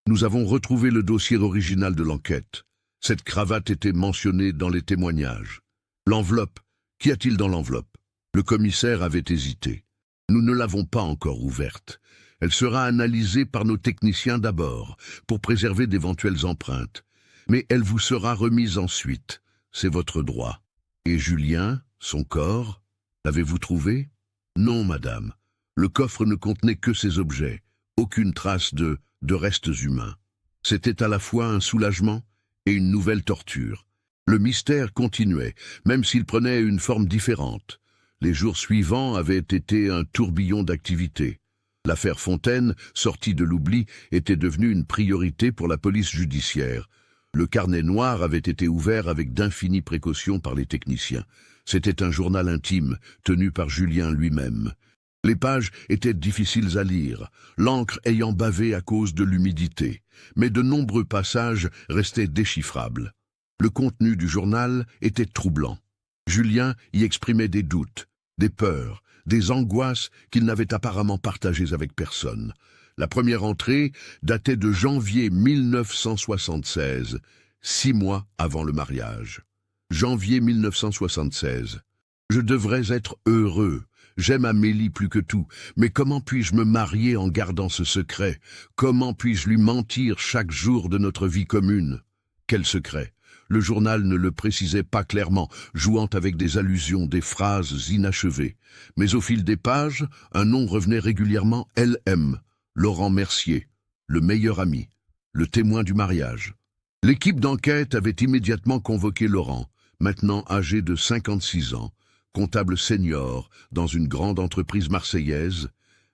Nous avons retrouvé le dossier original de l'enquête. Cette cravate était mentionnée dans les témoignages. L'enveloppe, qu'y a-t-il dans l'enveloppe? Le commissaire avait hésité. Nous ne l'avons pas encore ouverte. Elle sera analysée par nos techniciens d'abord, pour préserver d'éventuelles empreintes. Mais elle vous sera remise ensuite. C'est votre droit. Et Julien, son corps, l'avez-vous trouvé? Non, madame. Le coffre ne contenait que ces objets, aucune trace de restes humains. C'était à la fois un soulagement et une nouvelle torture. Le mystère continuait, même s'il prenait une forme différente. Les jours suivants avaient été un tourbillon d'activités. L'affaire Fontaine, sortie de l'oubli, était devenue une priorité pour la police judiciaire. Le carnet noir avait été ouvert avec d'infinies précautions par les techniciens. C'était un journal intime, tenu par Julien lui-même. Les pages étaient difficiles à lire, l'encre ayant bavé à cause de l'humidité, mais de nombreux passages restaient déchiffrables. Le contenu du journal était troublant. Julien y exprimait des doutes, des peurs, des angoisses qu'il n'avait apparemment partagées avec personne. La première entrée datait de janvier 1976, 6 mois avant le mariage. Janvier 1976. Je devrais être heureux. J'aime Amélie plus que tout, mais comment puis-je me marier en gardant ce secret? Comment puis-je lui mentir chaque jour de notre vie commune? Quel secret? Le journal ne le précisait pas clairement, jouant avec des allusions, des phrases inachevées. Mais au fil des pages, un nom revenait régulièrement, LM, Laurent Mercier, le meilleur ami, le témoin du mariage. L'équipe d'enquête avait immédiatement convoqué Laurent, maintenant âgé de 56 ans, comptable senior dans une grande entreprise marseillaise,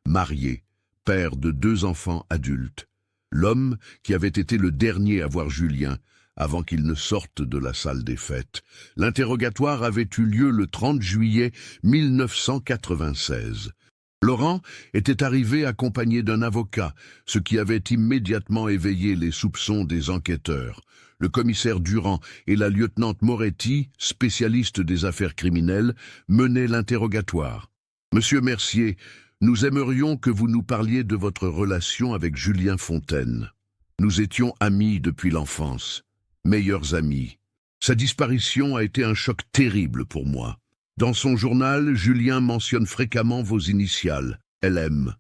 marié, père de 2 enfants adultes. L'homme qui avait été le dernier à voir Julien avant qu'il ne sorte de la salle des fêtes. L'interrogatoire avait eu lieu le 30 juillet 1996. Laurent était arrivé accompagné d'un avocat, ce qui avait immédiatement éveillé les soupçons des enquêteurs. Le commissaire Durand et la lieutenante Moretti, spécialiste des affaires criminelles, menaient l'interrogatoire. « Monsieur Mercier, nous aimerions que vous nous parliez de votre relation avec Julien Fontaine. Nous étions amis depuis l'enfance, meilleurs amis. Sa disparition a été un choc terrible pour moi. Dans son journal, Julien mentionne fréquemment vos initiales, LM,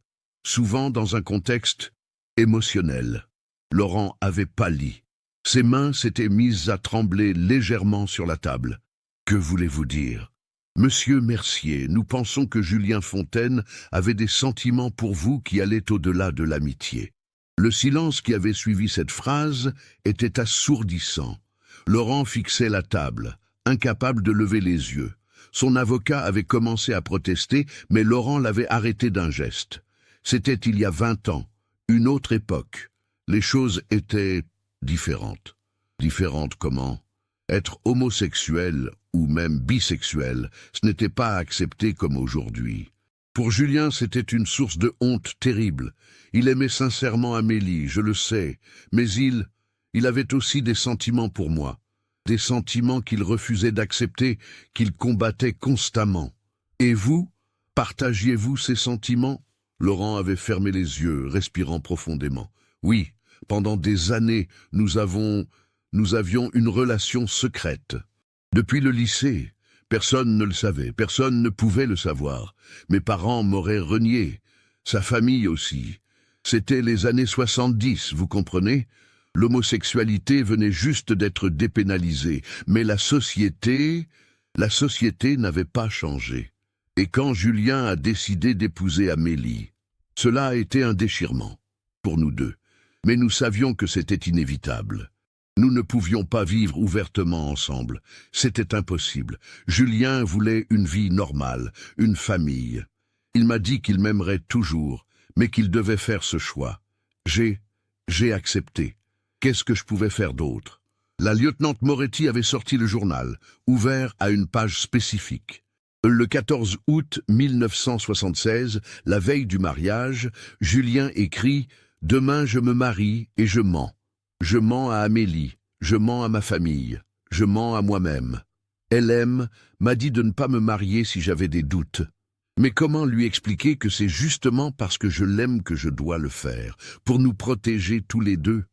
souvent dans un contexte émotionnel. » Laurent avait pâli. Ses mains s'étaient mises à trembler légèrement sur la table. « Que voulez-vous dire ? Monsieur Mercier, nous pensons que Julien Fontaine avait des sentiments pour vous qui allaient au-delà de l'amitié. » Le silence qui avait suivi cette phrase était assourdissant. Laurent fixait la table, incapable de lever les yeux. Son avocat avait commencé à protester, mais Laurent l'avait arrêté d'un geste. C'était il y a 20 ans, une autre époque. Les choses étaient différentes. Différentes comment ? Être homosexuel ou même bisexuel, ce n'était pas accepté comme aujourd'hui. Pour Julien, c'était une source de honte terrible. Il aimait sincèrement Amélie, je le sais, mais il avait aussi des sentiments pour moi. Des sentiments qu'il refusait d'accepter, qu'il combattait constamment. Et vous, partagiez-vous ces sentiments ? Laurent avait fermé les yeux, respirant profondément. Oui, pendant des années, nous avions une relation secrète. Depuis le lycée, personne ne le savait, personne ne pouvait le savoir. Mes parents m'auraient renié, sa famille aussi. C'était les années 70, vous comprenez ? L'homosexualité venait juste d'être dépénalisée, mais la société n'avait pas changé. Et quand Julien a décidé d'épouser Amélie, cela a été un déchirement, pour nous deux. Mais nous savions que c'était inévitable. Nous ne pouvions pas vivre ouvertement ensemble. C'était impossible. Julien voulait une vie normale, une famille. Il m'a dit qu'il m'aimerait toujours, mais qu'il devait faire ce choix. J'ai accepté. Qu'est-ce que je pouvais faire d'autre ? La lieutenante Moretti avait sorti le journal, ouvert à une page spécifique. Le 14 août 1976, la veille du mariage, Julien écrit « Demain je me marie et je mens. Je mens à Amélie, je mens à ma famille, je mens à moi-même. LM m'a dit de ne pas me marier si j'avais des doutes. Mais comment lui expliquer que c'est justement parce que je l'aime que je dois le faire, pour nous protéger tous les deux ?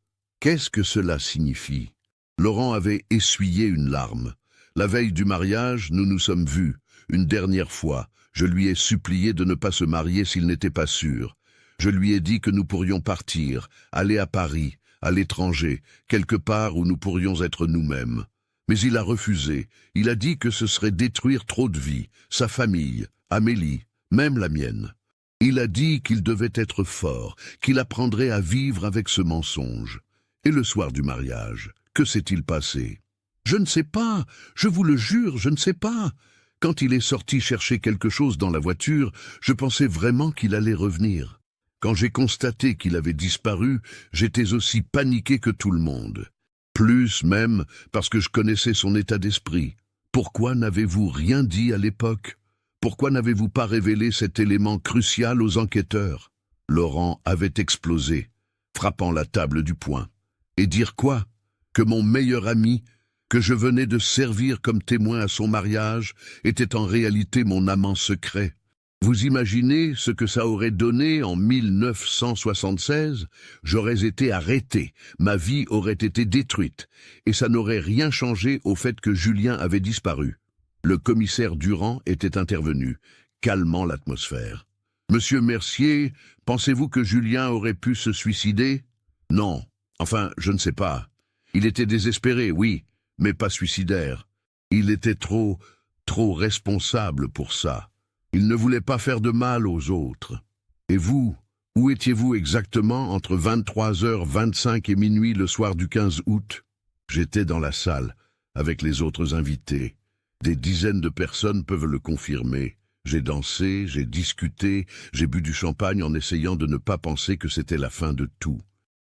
Qu'est-ce que cela signifie ? » Laurent avait essuyé une larme. La veille du mariage, nous nous sommes vus, une dernière fois. Je lui ai supplié de ne pas se marier s'il n'était pas sûr. Je lui ai dit que nous pourrions partir, aller à Paris, à l'étranger, quelque part où nous pourrions être nous-mêmes. Mais il a refusé. Il a dit que ce serait détruire trop de vies, sa famille, Amélie, même la mienne. Il a dit qu'il devait être fort, qu'il apprendrait à vivre avec ce mensonge. Et le soir du mariage, que s'est-il passé ? Je ne sais pas, je vous le jure, je ne sais pas. Quand il est sorti chercher quelque chose dans la voiture, je pensais vraiment qu'il allait revenir. Quand j'ai constaté qu'il avait disparu, j'étais aussi paniqué que tout le monde. Plus même parce que je connaissais son état d'esprit. Pourquoi n'avez-vous rien dit à l'époque ? Pourquoi n'avez-vous pas révélé cet élément crucial aux enquêteurs ? Laurent avait explosé, frappant la table du poing. Et dire quoi ? Que mon meilleur ami, que je venais de servir comme témoin à son mariage, était en réalité mon amant secret. Vous imaginez ce que ça aurait donné en 1976 ? J'aurais été arrêté, ma vie aurait été détruite, et ça n'aurait rien changé au fait que Julien avait disparu. Le commissaire Durand était intervenu, calmant l'atmosphère. « Monsieur Mercier, pensez-vous que Julien aurait pu se suicider ? Non. Enfin, je ne sais pas. Il était désespéré, oui, mais pas suicidaire. Il était trop responsable pour ça. Il ne voulait pas faire de mal aux autres. Et vous, où étiez-vous exactement entre 23h25 et minuit le soir du 15 août ? J'étais dans la salle, avec les autres invités. Des dizaines de personnes peuvent le confirmer. J'ai dansé, j'ai discuté, j'ai bu du champagne en essayant de ne pas penser que c'était la fin de tout.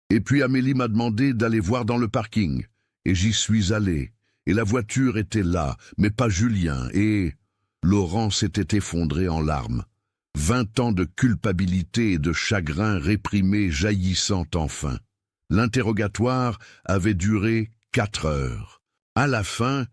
Et puis Amélie m'a demandé d'aller voir dans le parking. Et j'y suis allé. Et la voiture était là, mais pas Julien, et Laurent s'était effondré en larmes. 20 ans de culpabilité et de chagrin réprimé jaillissant enfin. L'interrogatoire avait duré 4 heures. À la fin,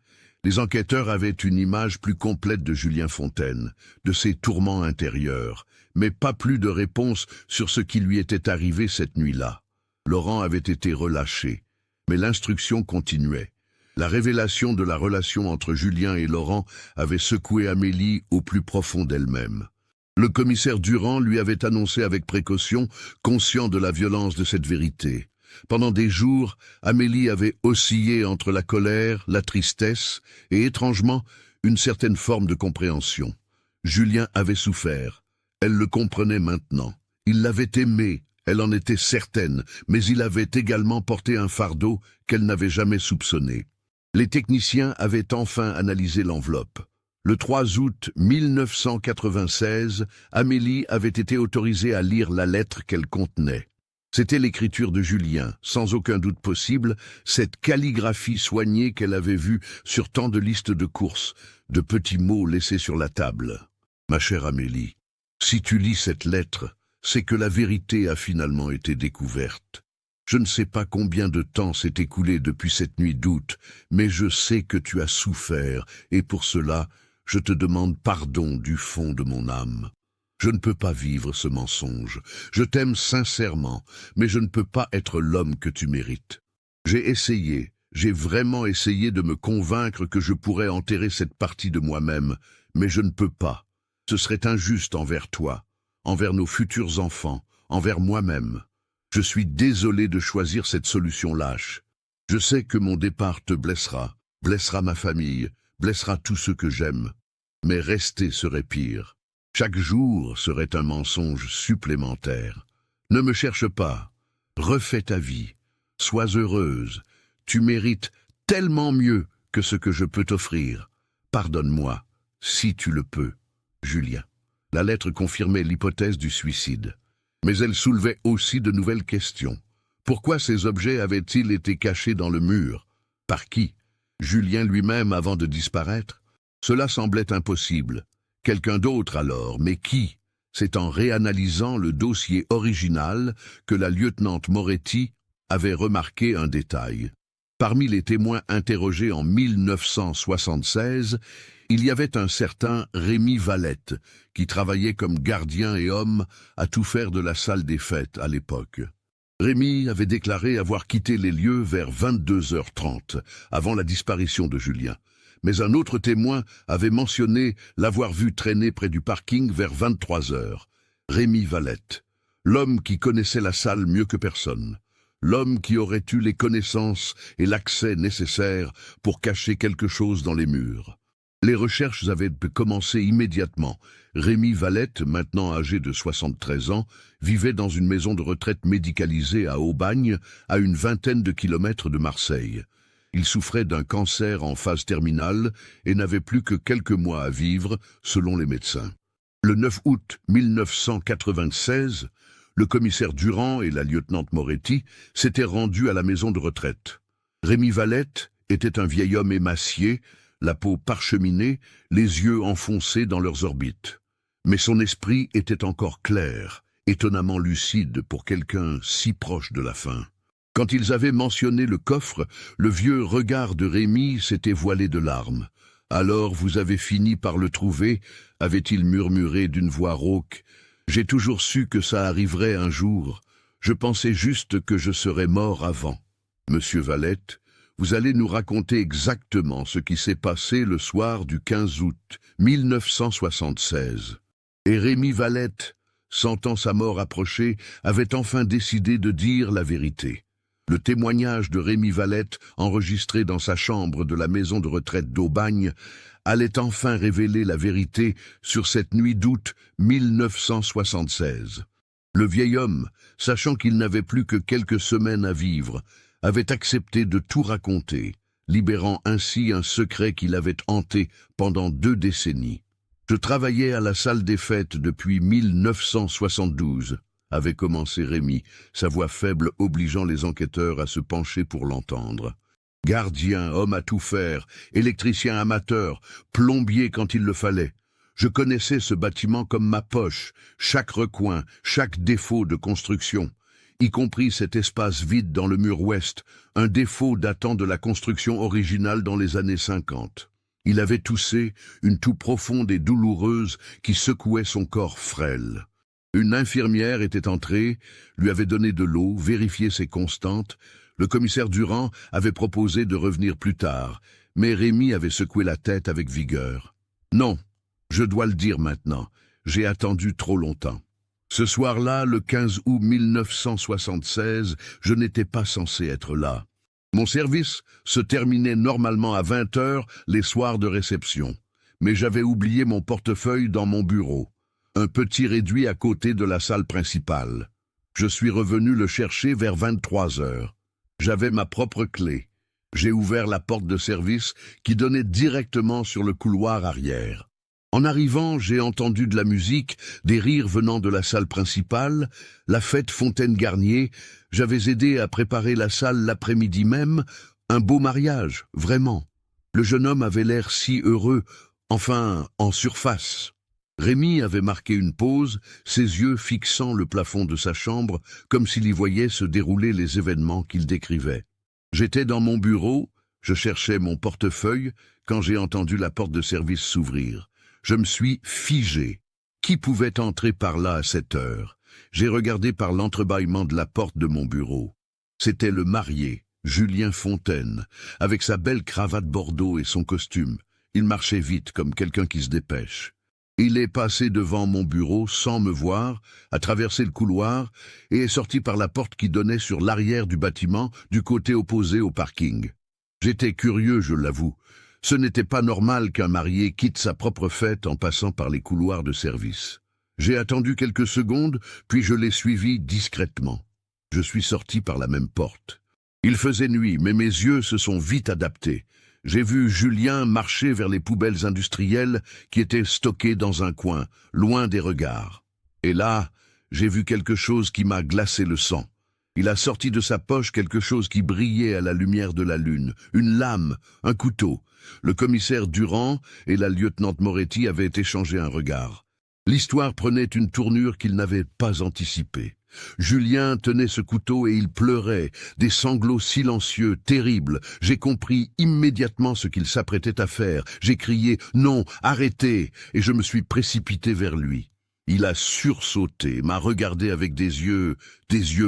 les enquêteurs avaient une image plus complète de Julien Fontaine, de ses tourments intérieurs, mais pas plus de réponse sur ce qui lui était arrivé cette nuit-là. Laurent avait été relâché, mais l'instruction continuait. La révélation de la relation entre Julien et Laurent avait secoué Amélie au plus profond d'elle-même. Le commissaire Durand lui avait annoncé avec précaution, conscient de la violence de cette vérité. Pendant des jours, Amélie avait oscillé entre la colère, la tristesse et, étrangement, une certaine forme de compréhension. Julien avait souffert. Elle le comprenait maintenant. Il l'avait aimé, elle en était certaine, mais il avait également porté un fardeau qu'elle n'avait jamais soupçonné. Les techniciens avaient enfin analysé l'enveloppe. Le 3 août 1996, Amélie avait été autorisée à lire la lettre qu'elle contenait. C'était l'écriture de Julien, sans aucun doute possible, cette calligraphie soignée qu'elle avait vue sur tant de listes de courses, de petits mots laissés sur la table. « Ma chère Amélie, si tu lis cette lettre, c'est que la vérité a finalement été découverte. Je ne sais pas combien de temps s'est écoulé depuis cette nuit d'août, mais je sais que tu as souffert, et pour cela, je te demande pardon du fond de mon âme. Je ne peux pas vivre ce mensonge. Je t'aime sincèrement, mais je ne peux pas être l'homme que tu mérites. J'ai vraiment essayé de me convaincre que je pourrais enterrer cette partie de moi-même, mais je ne peux pas. Ce serait injuste envers toi, envers nos futurs enfants, envers moi-même. Je suis désolé de choisir cette solution lâche. Je sais que mon départ te blessera ma famille, blessera tous ceux que j'aime. Mais rester serait pire. Chaque jour serait un mensonge supplémentaire. Ne me cherche pas. Refais ta vie. Sois heureuse. Tu mérites tellement mieux que ce que je peux t'offrir. Pardonne-moi, si tu le peux. Julien. La lettre confirmait l'hypothèse du suicide. Mais elle soulevait aussi de nouvelles questions. Pourquoi ces objets avaient-ils été cachés dans le mur? Par qui? Julien lui-même avant de disparaître? Cela semblait impossible. Quelqu'un d'autre alors, mais qui? C'est en réanalysant le dossier original que la lieutenante Moretti avait remarqué un détail. Parmi les témoins interrogés en 1976, il y avait un certain Rémi Valette, qui travaillait comme gardien et homme à tout faire de la salle des fêtes à l'époque. Rémi avait déclaré avoir quitté les lieux vers 22h30, avant la disparition de Julien. Mais un autre témoin avait mentionné l'avoir vu traîner près du parking vers 23h. Rémi Valette, l'homme qui connaissait la salle mieux que personne. L'homme qui aurait eu les connaissances et l'accès nécessaires pour cacher quelque chose dans les murs. Les recherches avaient commencé immédiatement. Rémi Valette, maintenant âgé de 73 ans, vivait dans une maison de retraite médicalisée à Aubagne, à une vingtaine de kilomètres de Marseille. Il souffrait d'un cancer en phase terminale et n'avait plus que quelques mois à vivre, selon les médecins. Le 9 août 1996, le commissaire Durand et la lieutenante Moretti s'étaient rendus à la maison de retraite. Rémi Valette était un vieil homme émacié, la peau parcheminée, les yeux enfoncés dans leurs orbites. Mais son esprit était encore clair, étonnamment lucide pour quelqu'un si proche de la fin. Quand ils avaient mentionné le coffre, le vieux regard de Rémi s'était voilé de larmes. « Alors vous avez fini par le trouver » avait-il murmuré d'une voix rauque. « J'ai toujours su que ça arriverait un jour. Je pensais juste que je serais mort avant. » Monsieur Valette, vous allez nous raconter exactement ce qui s'est passé le soir du 15 août 1976. Et Rémi Valette, sentant sa mort approcher, avait enfin décidé de dire la vérité. Le témoignage de Rémi Valette, enregistré dans sa chambre de la maison de retraite d'Aubagne, allait enfin révéler la vérité sur cette nuit d'août 1976. Le vieil homme, sachant qu'il n'avait plus que quelques semaines à vivre, avait accepté de tout raconter, libérant ainsi un secret qui l'avait hanté pendant 2 décennies. Je travaillais à la salle des fêtes depuis 1972, avait commencé Rémi, sa voix faible obligeant les enquêteurs à se pencher pour l'entendre. Gardien, homme à tout faire, électricien amateur, plombier quand il le fallait. Je connaissais ce bâtiment comme ma poche, chaque recoin, chaque défaut de construction, y compris cet espace vide dans le mur ouest, un défaut datant de la construction originale dans les années 50. Il avait toussé, une toux profonde et douloureuse qui secouait son corps frêle. Une infirmière était entrée, lui avait donné de l'eau, vérifié ses constantes. Le commissaire Durand avait proposé de revenir plus tard, mais Rémi avait secoué la tête avec vigueur. Non, je dois le dire maintenant, j'ai attendu trop longtemps. Ce soir-là, le 15 août 1976, je n'étais pas censé être là. Mon service se terminait normalement à 20 heures les soirs de réception, mais j'avais oublié mon portefeuille dans mon bureau, un petit réduit à côté de la salle principale. Je suis revenu le chercher vers 23 heures. J'avais ma propre clé. J'ai ouvert la porte de service qui donnait directement sur le couloir arrière. En arrivant, j'ai entendu de la musique, des rires venant de la salle principale, la fête Fontaine-Garnier. J'avais aidé à préparer la salle l'après-midi même, un beau mariage, vraiment. Le jeune homme avait l'air si heureux, enfin, en surface. Rémi avait marqué une pause, ses yeux fixant le plafond de sa chambre, comme s'il y voyait se dérouler les événements qu'il décrivait. J'étais dans mon bureau, je cherchais mon portefeuille, quand j'ai entendu la porte de service s'ouvrir. Je me suis figé. Qui pouvait entrer par là à cette heure? J'ai regardé par l'entrebâillement de la porte de mon bureau. C'était le marié, Julien Fontaine, avec sa belle cravate bordeaux et son costume. Il marchait vite, comme quelqu'un qui se dépêche. Il est passé devant mon bureau sans me voir, a traversé le couloir et est sorti par la porte qui donnait sur l'arrière du bâtiment, du côté opposé au parking. J'étais curieux, je l'avoue. Ce n'était pas normal qu'un marié quitte sa propre fête en passant par les couloirs de service. J'ai attendu quelques secondes, puis je l'ai suivi discrètement. Je suis sorti par la même porte. Il faisait nuit, mais mes yeux se sont vite adaptés. J'ai vu Julien marcher vers les poubelles industrielles qui étaient stockées dans un coin, loin des regards. Et là, j'ai vu quelque chose qui m'a glacé le sang. Il a sorti de sa poche quelque chose qui brillait à la lumière de la lune, une lame, un couteau. Le commissaire Durand et la lieutenante Moretti avaient échangé un regard. L'histoire prenait une tournure qu'ils n'avaient pas anticipée. Julien tenait ce couteau et il pleurait, des sanglots silencieux, terribles. J'ai compris immédiatement ce qu'il s'apprêtait à faire. J'ai crié « Non, arrêtez !» et je me suis précipité vers lui. Il a sursauté, m'a regardé avec des yeux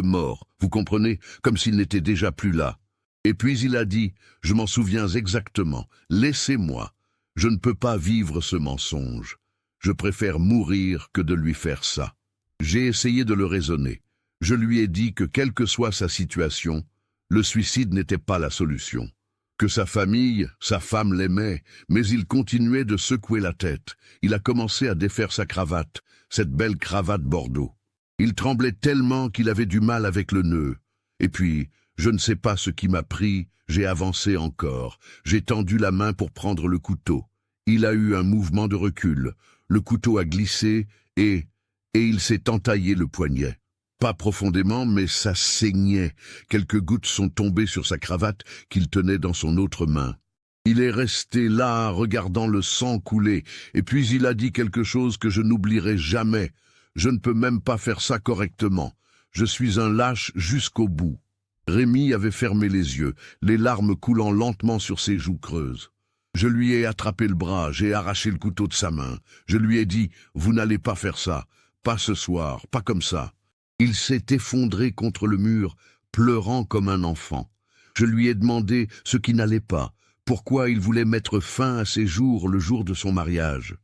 morts, vous comprenez, comme s'il n'était déjà plus là. Et puis il a dit, je m'en souviens exactement, laissez-moi, je ne peux pas vivre ce mensonge. Je préfère mourir que de lui faire ça. J'ai essayé de le raisonner. Je lui ai dit que quelle que soit sa situation, le suicide n'était pas la solution. Que sa famille, sa femme l'aimait, mais il continuait de secouer la tête. Il a commencé à défaire sa cravate, cette belle cravate bordeaux. Il tremblait tellement qu'il avait du mal avec le nœud. Et puis, je ne sais pas ce qui m'a pris, j'ai avancé encore. J'ai tendu la main pour prendre le couteau. Il a eu un mouvement de recul. Le couteau a glissé et il s'est entaillé le poignet. Pas profondément, mais ça saignait. Quelques gouttes sont tombées sur sa cravate qu'il tenait dans son autre main. Il est resté là, regardant le sang couler, et puis il a dit quelque chose que je n'oublierai jamais. Je ne peux même pas faire ça correctement. Je suis un lâche jusqu'au bout. Rémi avait fermé les yeux, les larmes coulant lentement sur ses joues creuses. Je lui ai attrapé le bras, j'ai arraché le couteau de sa main. Je lui ai dit « Vous n'allez pas faire ça, pas ce soir, pas comme ça ». Il s'est effondré contre le mur, pleurant comme un enfant. Je lui ai demandé ce qui n'allait pas, pourquoi il voulait mettre fin à ses jours le jour de son mariage.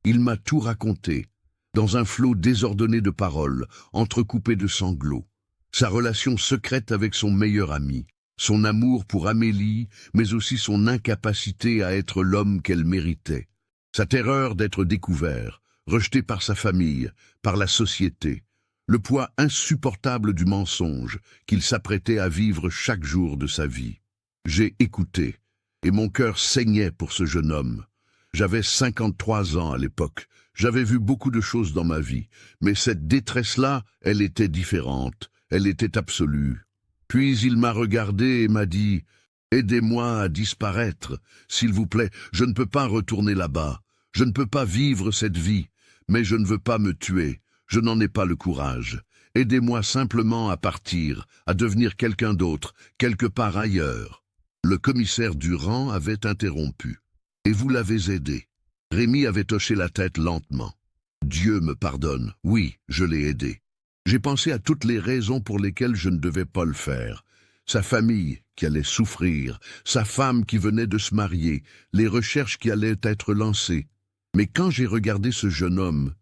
Il m'a tout raconté, dans un flot désordonné de paroles, entrecoupé de sanglots. Sa relation secrète avec son meilleur ami, son amour pour Amélie, mais aussi son incapacité à être l'homme qu'elle méritait. Sa terreur d'être découvert, rejeté par sa famille, par la société. le poids insupportable du mensonge qu'il s'apprêtait à vivre chaque jour de sa vie. J'ai écouté, et mon cœur saignait pour ce jeune homme. J'avais 53 ans à l'époque. J'avais vu beaucoup de choses dans ma vie, mais cette détresse-là, elle était différente, elle était absolue. Puis il m'a regardé et m'a dit « Aidez-moi à disparaître, s'il vous plaît, je ne peux pas retourner là-bas, je ne peux pas vivre cette vie, mais je ne veux pas me tuer, je n'en ai pas le courage. Aidez-moi simplement à partir, à devenir quelqu'un d'autre, quelque part ailleurs. » Le commissaire Durand avait interrompu. « Et vous l'avez aidé ?» Rémi avait hoché la tête lentement. « Dieu me pardonne, oui, je l'ai aidé. J'ai pensé à toutes les raisons pour lesquelles je ne devais pas le faire. Sa famille qui allait souffrir, sa femme qui venait de se marier, les recherches qui allaient être lancées. Mais quand j'ai regardé ce jeune homme,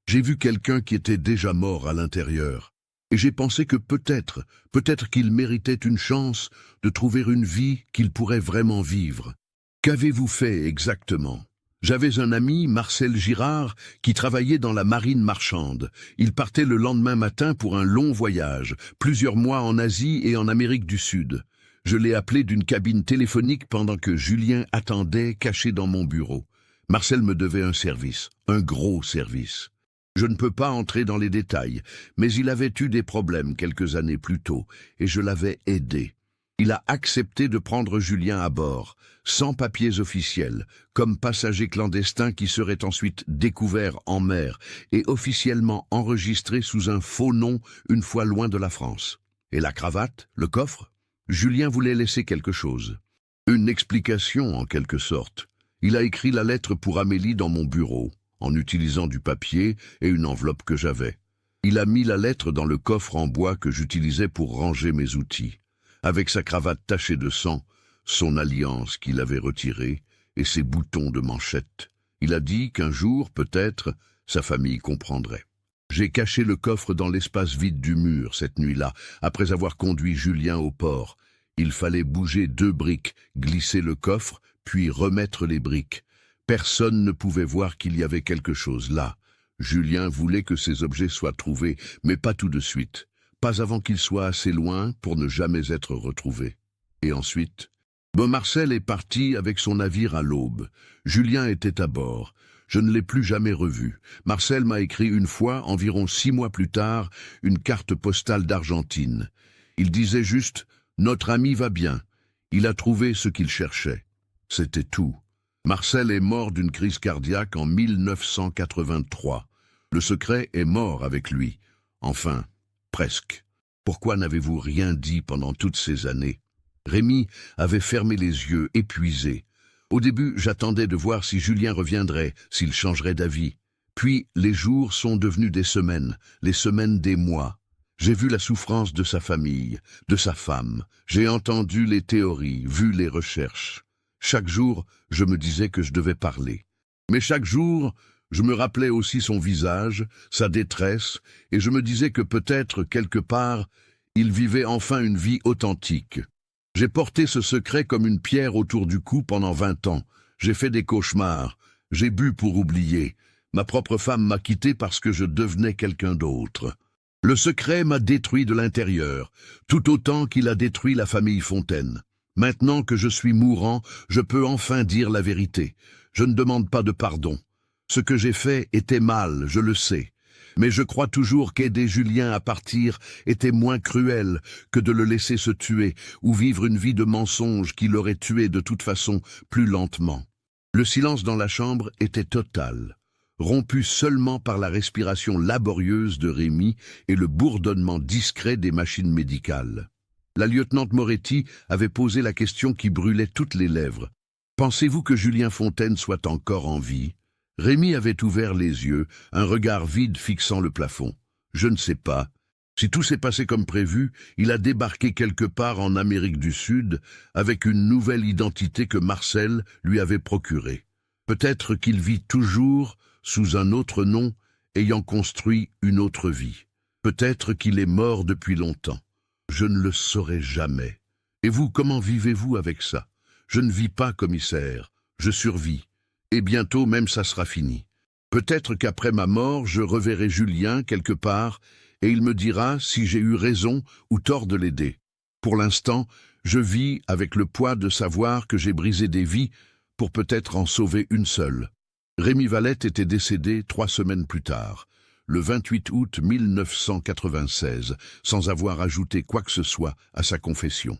j'ai vu quelqu'un qui était déjà mort à l'intérieur. Et j'ai pensé que peut-être qu'il méritait une chance de trouver une vie qu'il pourrait vraiment vivre. Qu'avez-vous fait exactement ? J'avais un ami, Marcel Girard, qui travaillait dans la marine marchande. Il partait le lendemain matin pour un long voyage, plusieurs mois en Asie et en Amérique du Sud. Je l'ai appelé d'une cabine téléphonique pendant que Julien attendait, caché dans mon bureau. Marcel me devait un service, un gros service. Je ne peux pas entrer dans les détails, mais il avait eu des problèmes quelques années plus tôt, et je l'avais aidé. Il a accepté de prendre Julien à bord, sans papiers officiels, comme passager clandestin qui serait ensuite découvert en mer et officiellement enregistré sous un faux nom une fois loin de la France. Et la cravate, le coffre ? Julien voulait laisser quelque chose. Une explication en quelque sorte. Il a écrit la lettre pour Amélie dans mon bureau, en utilisant du papier et une enveloppe que j'avais. Il a mis la lettre dans le coffre en bois que j'utilisais pour ranger mes outils, avec sa cravate tachée de sang, son alliance qu'il avait retirée et ses boutons de manchette. Il a dit qu'un jour, peut-être, sa famille comprendrait. J'ai caché le coffre dans l'espace vide du mur cette nuit-là, après avoir conduit Julien au port. Il fallait bouger 2 briques, glisser le coffre, puis remettre les briques. Personne ne pouvait voir qu'il y avait quelque chose là. Julien voulait que ces objets soient trouvés, mais pas tout de suite. Pas avant qu'il soit assez loin pour ne jamais être retrouvé. Et ensuite, Marcel est parti avec son navire à l'aube. Julien était à bord. Je ne l'ai plus jamais revu. Marcel m'a écrit une fois, environ 6 mois plus tard, une carte postale d'Argentine. Il disait juste « Notre ami va bien. Il a trouvé ce qu'il cherchait. » C'était tout. Marcel est mort d'une crise cardiaque en 1983. Le secret est mort avec lui. Enfin, presque. Pourquoi n'avez-vous rien dit pendant toutes ces années ? Rémi avait fermé les yeux, épuisé. Au début, j'attendais de voir si Julien reviendrait, s'il changerait d'avis. Puis, les jours sont devenus des semaines, les semaines des mois. J'ai vu la souffrance de sa famille, de sa femme. J'ai entendu les théories, vu les recherches. Chaque jour, je me disais que je devais parler. Mais chaque jour, je me rappelais aussi son visage, sa détresse, et je me disais que peut-être, quelque part, il vivait enfin une vie authentique. J'ai porté ce secret comme une pierre autour du cou pendant 20 ans. J'ai fait des cauchemars. J'ai bu pour oublier. Ma propre femme m'a quitté parce que je devenais quelqu'un d'autre. Le secret m'a détruit de l'intérieur, tout autant qu'il a détruit la famille Fontaine. Maintenant que je suis mourant, je peux enfin dire la vérité. Je ne demande pas de pardon. Ce que j'ai fait était mal, je le sais. Mais je crois toujours qu'aider Julien à partir était moins cruel que de le laisser se tuer ou vivre une vie de mensonge qui l'aurait tué de toute façon plus lentement. Le silence dans la chambre était total, rompu seulement par la respiration laborieuse de Rémi et le bourdonnement discret des machines médicales. La lieutenante Moretti avait posé la question qui brûlait toutes les lèvres. « Pensez-vous que Julien Fontaine soit encore en vie ?» Rémi avait ouvert les yeux, un regard vide fixant le plafond. « Je ne sais pas. Si tout s'est passé comme prévu, il a débarqué quelque part en Amérique du Sud avec une nouvelle identité que Marcel lui avait procurée. Peut-être qu'il vit toujours sous un autre nom, ayant construit une autre vie. Peut-être qu'il est mort depuis longtemps. Je ne le saurai jamais. Et vous, comment vivez-vous avec ça? Je ne vis pas, commissaire. Je survis. Et bientôt même ça sera fini. Peut-être qu'après ma mort, je reverrai Julien quelque part et il me dira si j'ai eu raison ou tort de l'aider. Pour l'instant, je vis avec le poids de savoir que j'ai brisé des vies pour peut-être en sauver une seule. Rémi Valette était décédé 3 semaines plus tard, le 28 août 1996, sans avoir ajouté quoi que ce soit à sa confession.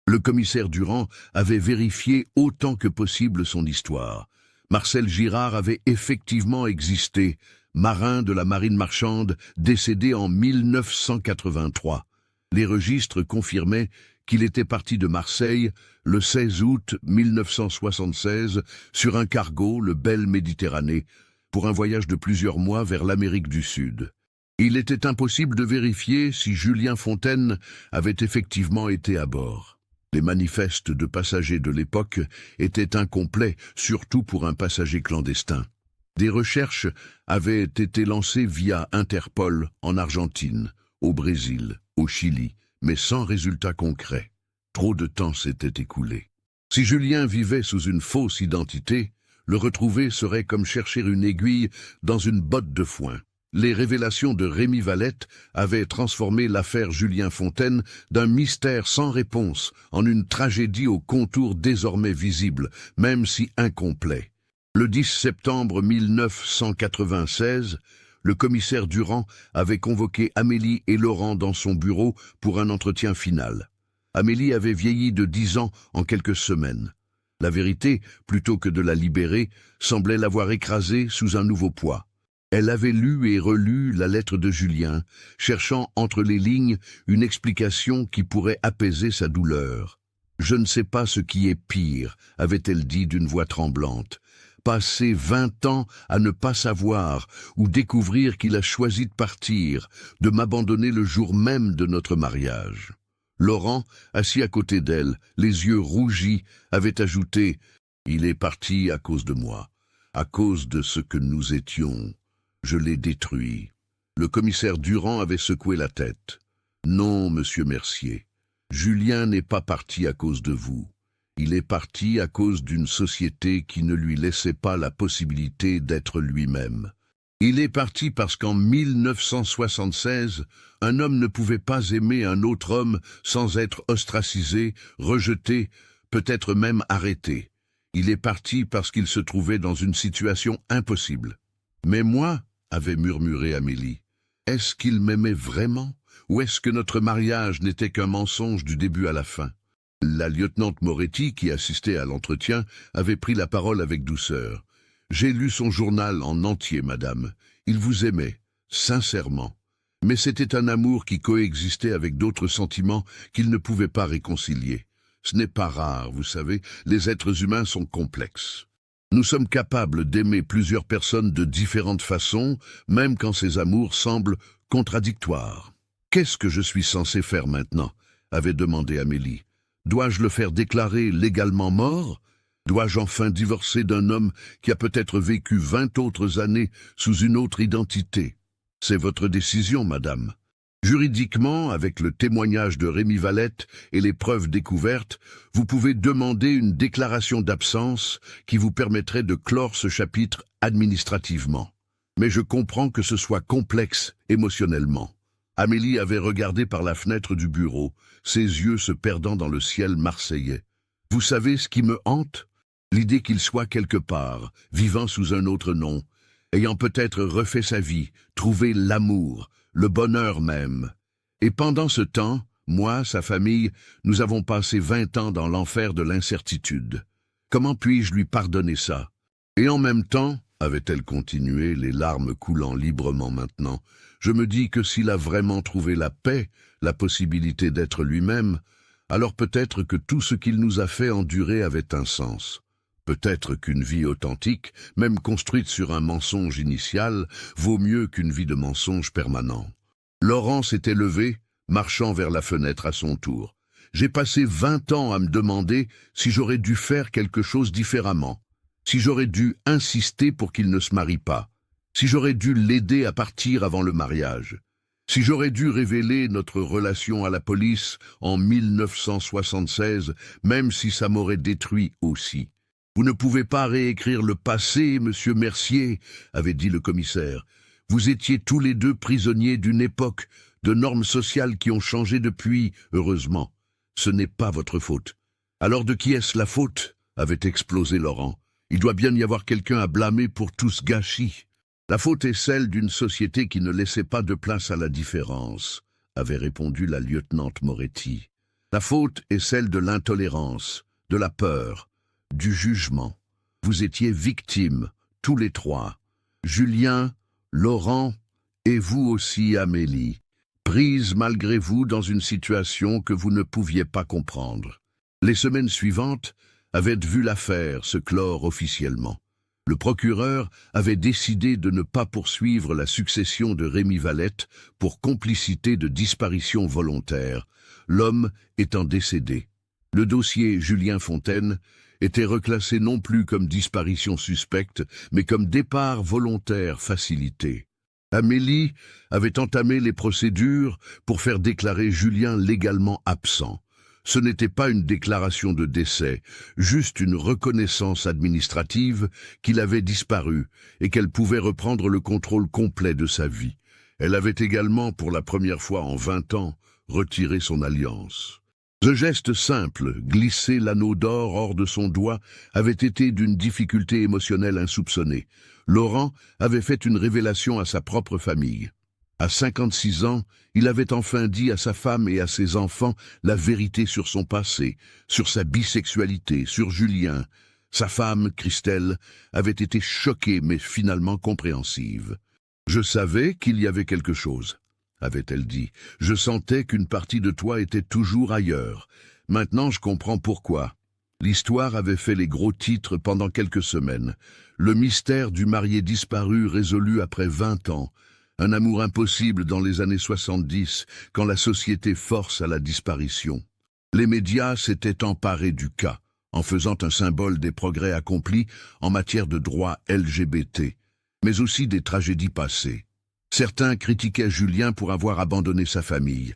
Le commissaire Durand avait vérifié autant que possible son histoire. Marcel Girard avait effectivement existé, marin de la marine marchande, décédé en 1983. Les registres confirmaient qu'il était parti de Marseille le 16 août 1976 sur un cargo, le Belle Méditerranée, pour un voyage de plusieurs mois vers l'Amérique du Sud. Il était impossible de vérifier si Julien Fontaine avait effectivement été à bord. Les manifestes de passagers de l'époque étaient incomplets, surtout pour un passager clandestin. Des recherches avaient été lancées via Interpol en Argentine, au Brésil, au Chili, mais sans résultat concret. Trop de temps s'était écoulé. Si Julien vivait sous une fausse identité, le retrouver serait comme chercher une aiguille dans une botte de foin. Les révélations de Rémi Valette avaient transformé l'affaire Julien Fontaine d'un mystère sans réponse en une tragédie aux contours désormais visibles, même si incomplets. Le 10 septembre 1996, le commissaire Durand avait convoqué Amélie et Laurent dans son bureau pour un entretien final. Amélie avait vieilli de 10 ans en quelques semaines. La vérité, plutôt que de la libérer, semblait l'avoir écrasée sous un nouveau poids. Elle avait lu et relu la lettre de Julien, cherchant entre les lignes une explication qui pourrait apaiser sa douleur. « Je ne sais pas ce qui est pire », avait-elle dit d'une voix tremblante. « Passer 20 ans à ne pas savoir ou découvrir qu'il a choisi de partir, de m'abandonner le jour même de notre mariage. » Laurent, assis à côté d'elle, les yeux rougis, avait ajouté « Il est parti à cause de moi, à cause de ce que nous étions. Je l'ai détruit. » Le commissaire Durand avait secoué la tête. « Non, monsieur Mercier, Julien n'est pas parti à cause de vous. Il est parti à cause d'une société qui ne lui laissait pas la possibilité d'être lui-même. Il est parti parce qu'en 1976, un homme ne pouvait pas aimer un autre homme sans être ostracisé, rejeté, peut-être même arrêté. Il est parti parce qu'il se trouvait dans une situation impossible. Mais moi, avait murmuré Amélie, est-ce qu'il m'aimait vraiment, ou est-ce que notre mariage n'était qu'un mensonge du début à la fin? La lieutenant Moretti, qui assistait à l'entretien, avait pris la parole avec douceur. J'ai lu son journal en entier, madame. Il vous aimait, sincèrement. Mais c'était un amour qui coexistait avec d'autres sentiments qu'il ne pouvait pas réconcilier. Ce n'est pas rare, vous savez, les êtres humains sont complexes. Nous sommes capables d'aimer plusieurs personnes de différentes façons, même quand ces amours semblent contradictoires. « Qu'est-ce que je suis censé faire maintenant ?» avait demandé Amélie. « Dois-je le faire déclarer légalement mort ? Dois-je enfin divorcer d'un homme qui a peut-être vécu 20 autres années sous une autre identité? C'est votre décision, madame. Juridiquement, avec le témoignage de Rémi Valette et les preuves découvertes, vous pouvez demander une déclaration d'absence qui vous permettrait de clore ce chapitre administrativement. Mais je comprends que ce soit complexe émotionnellement. » Amélie avait regardé par la fenêtre du bureau, ses yeux se perdant dans le ciel marseillais. « Vous savez ce qui me hante ? L'idée qu'il soit quelque part, vivant sous un autre nom, ayant peut-être refait sa vie, trouvé l'amour, le bonheur même. Et pendant ce temps, moi, sa famille, nous avons passé 20 ans dans l'enfer de l'incertitude. Comment puis-je lui pardonner ça? Et en même temps, avait-elle continué, les larmes coulant librement maintenant, je me dis que s'il a vraiment trouvé la paix, la possibilité d'être lui-même, alors peut-être que tout ce qu'il nous a fait endurer avait un sens. Peut-être qu'une vie authentique, même construite sur un mensonge initial, vaut mieux qu'une vie de mensonge permanent. Laurent s'était levé, marchant vers la fenêtre à son tour. J'ai passé 20 ans à me demander si j'aurais dû faire quelque chose différemment, si j'aurais dû insister pour qu'il ne se marie pas, si j'aurais dû l'aider à partir avant le mariage, si j'aurais dû révéler notre relation à la police en 1976, même si ça m'aurait détruit aussi. Vous ne pouvez pas réécrire le passé, monsieur Mercier, avait dit le commissaire. Vous étiez tous les deux prisonniers d'une époque, de normes sociales qui ont changé depuis, heureusement. Ce n'est pas votre faute. Alors de qui est-ce la faute? Avait explosé Laurent. Il doit bien y avoir quelqu'un à blâmer pour tout ce gâchis. La faute est celle d'une société qui ne laissait pas de place à la différence, avait répondu la lieutenante Moretti. La faute est celle de l'intolérance, de la peur, du jugement. Vous étiez victimes, tous les trois. Julien, Laurent et vous aussi, Amélie, prise malgré vous dans une situation que vous ne pouviez pas comprendre. Les semaines suivantes avaient vu l'affaire se clore officiellement. Le procureur avait décidé de ne pas poursuivre la succession de Rémi Valette pour complicité de disparition volontaire, l'homme étant décédé. Le dossier Julien Fontaine était reclassé non plus comme disparition suspecte, mais comme départ volontaire facilité. Amélie avait entamé les procédures pour faire déclarer Julien légalement absent. Ce n'était pas une déclaration de décès, juste une reconnaissance administrative qu'il avait disparu et qu'elle pouvait reprendre le contrôle complet de sa vie. Elle avait également, pour la première fois en 20 ans, retiré son alliance. Ce geste simple, glisser l'anneau d'or hors de son doigt, avait été d'une difficulté émotionnelle insoupçonnée. Laurent avait fait une révélation à sa propre famille. À 56 ans, il avait enfin dit à sa femme et à ses enfants la vérité sur son passé, sur sa bisexualité, sur Julien. Sa femme, Christelle, avait été choquée mais finalement compréhensive. « Je savais qu'il y avait quelque chose », avait-elle dit. « Je sentais qu'une partie de toi était toujours ailleurs. Maintenant je comprends pourquoi. » L'histoire avait fait les gros titres pendant quelques semaines. Le mystère du marié disparu résolu après 20 ans. Un amour impossible dans les années 70, quand la société force à la disparition. Les médias s'étaient emparés du cas, en faisant un symbole des progrès accomplis en matière de droits LGBT, mais aussi des tragédies passées. Certains critiquaient Julien pour avoir abandonné sa famille.